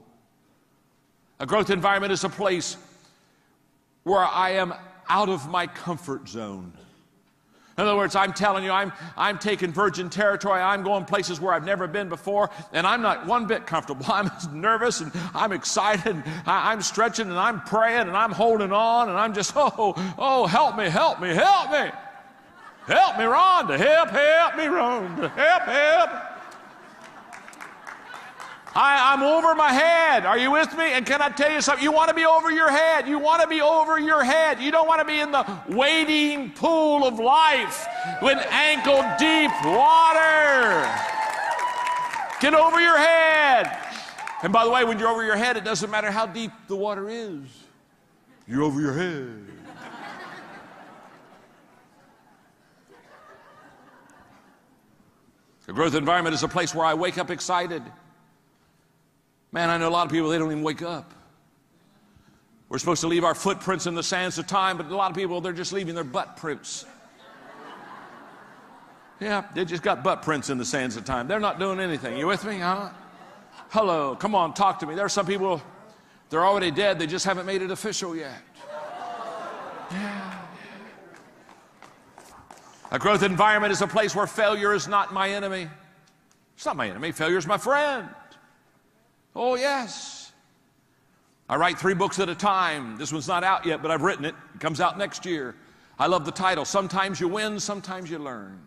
A growth environment is a place where I am out of my comfort zone. In other words, I'm telling you, I'm taking virgin territory. I'm going places where I've never been before, and I'm not one bit comfortable. I'm nervous, and I'm excited, and I'm stretching, and I'm praying, and I'm holding on, and I'm just, oh, help me, help me, help me. Help me, Rhonda. Help me, Rhonda. Help. I'm over my head. Are you with me? And can I tell you something? You want to be over your head. You want to be over your head. You don't want to be in the wading pool of life with ankle-deep water. Get over your head. And by the way, when you're over your head, it doesn't matter how deep the water is. You're over your head. A growth environment is a place where I wake up excited. Man, I know a lot of people, they don't even wake up. We're supposed to leave our footprints in the sands of time, but a lot of people, they're just leaving their butt prints. Yeah, they just got butt prints in the sands of time. They're not doing anything. You with me, huh? Hello, come on, talk to me. There are some people, they're already dead. They just haven't made it official yet. Yeah. A growth environment is a place where failure is not my enemy. It's not my enemy. Failure is my friend. Oh, yes. I write 3 books at a time. This one's not out yet, but I've written it. It comes out next year. I love the title. Sometimes you win, sometimes you learn.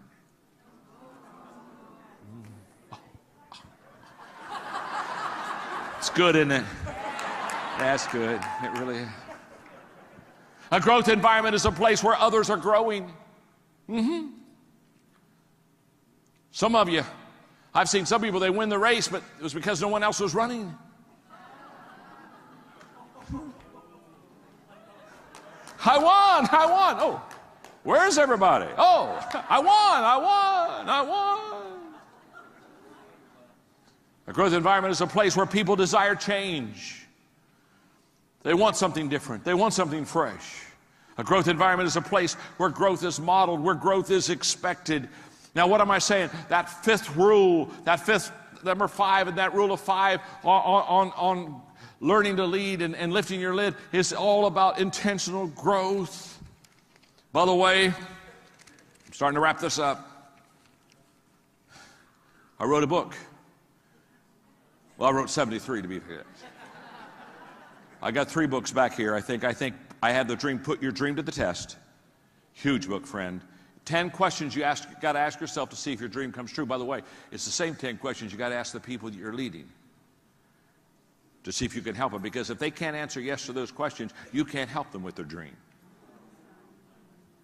It's good, isn't it? That's good. It really is. A growth environment is a place where others are growing. Some of you, I've seen some people, they win the race, but it was because no one else was running. I won. Oh, where's everybody? Oh, I won. A growth environment is a place where people desire change. They want something different. They want something fresh. A growth environment is a place where growth is modeled, where growth is expected. Now, what am I saying? That fifth rule, that fifth, number 5, and that rule of 5 on learning to lead and lifting your lid is all about intentional growth. By the way, I'm starting to wrap this up. I wrote a book. Well, I wrote 73 to be exact. I got 3 books back here. I think I had the dream, Put Your Dream to the Test. Huge book, friend. 10 questions you got to ask yourself to see if your dream comes true. By the way, it's the same 10 questions you got to ask the people that you're leading to see if you can help them. Because if they can't answer yes to those questions, you can't help them with their dream.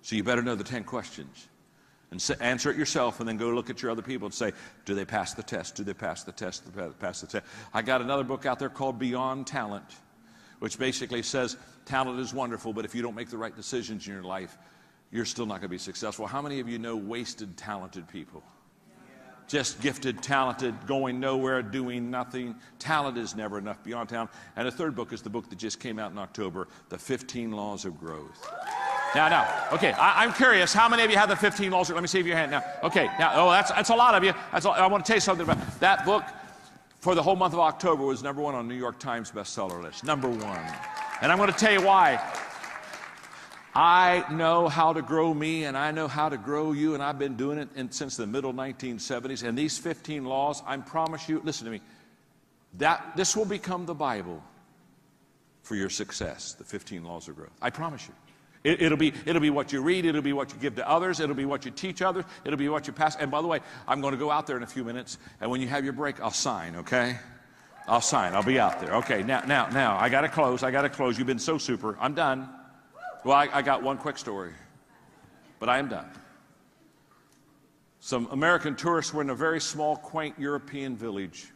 So you better know the 10 questions. And answer it yourself, and then go look at your other people and say, do they pass the test? Do they pass the test? Do they pass the test? I got another book out there called Beyond Talent, which basically says talent is wonderful, but if you don't make the right decisions in your life, you're still not going to be successful. How many of you know wasted, talented people? Just gifted, talented, going nowhere, doing nothing. Talent is never enough. Beyond Talent. And the third book is the book that just came out in October, The 15 Laws of Growth. Now, okay, I'm curious, how many of you have the 15 laws? Let me see if your hand now. Okay, now, that's a lot of you. I want to tell you something about that book. For the whole month of October was #1 on New York Times bestseller list. #1. And I'm going to tell you why. I know how to grow me, and I know how to grow you, and I've been doing it since the middle 1970s. And these 15 laws, I promise you, listen to me, that this will become the Bible for your success, the 15 laws of growth. I promise you. It'll be what you read, it'll be what you give to others, it'll be what you teach others, it'll be what you pass. And by the way, I'm going to go out there in a few minutes, and when you have your break, I'll sign, okay? I'll sign. I'll be out there. Okay, now, I got to close. You've been so super. I'm done. Well, I got one quick story, but I am done. Some American tourists were in a very small, quaint European village.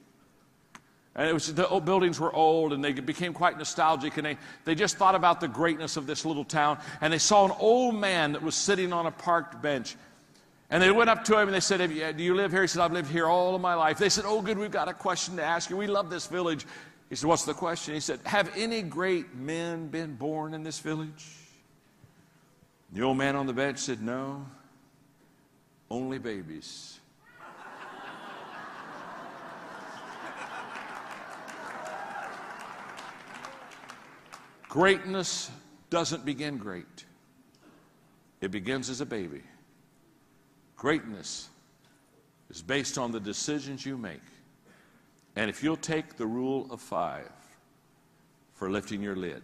And the old buildings were old, and they became quite nostalgic, and they just thought about the greatness of this little town. And they saw an old man that was sitting on a parked bench. And they went up to him, and they said, do you live here? He said, I've lived here all of my life. They said, oh, good, we've got a question to ask you. We love this village. He said, what's the question? He said, have any great men been born in this village? The old man on the bench said, no, only babies. Greatness doesn't begin great. It begins as a baby. Greatness is based on the decisions you make. And if you'll take the rule of 5 for lifting your lid,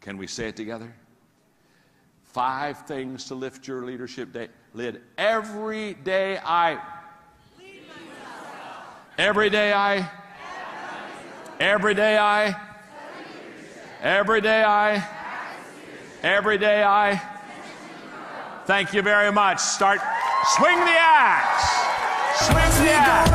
can we say it together? 5 things to lift your leadership lid. Every day I Every day I Thank you very much. Swing the axe. Swing the axe.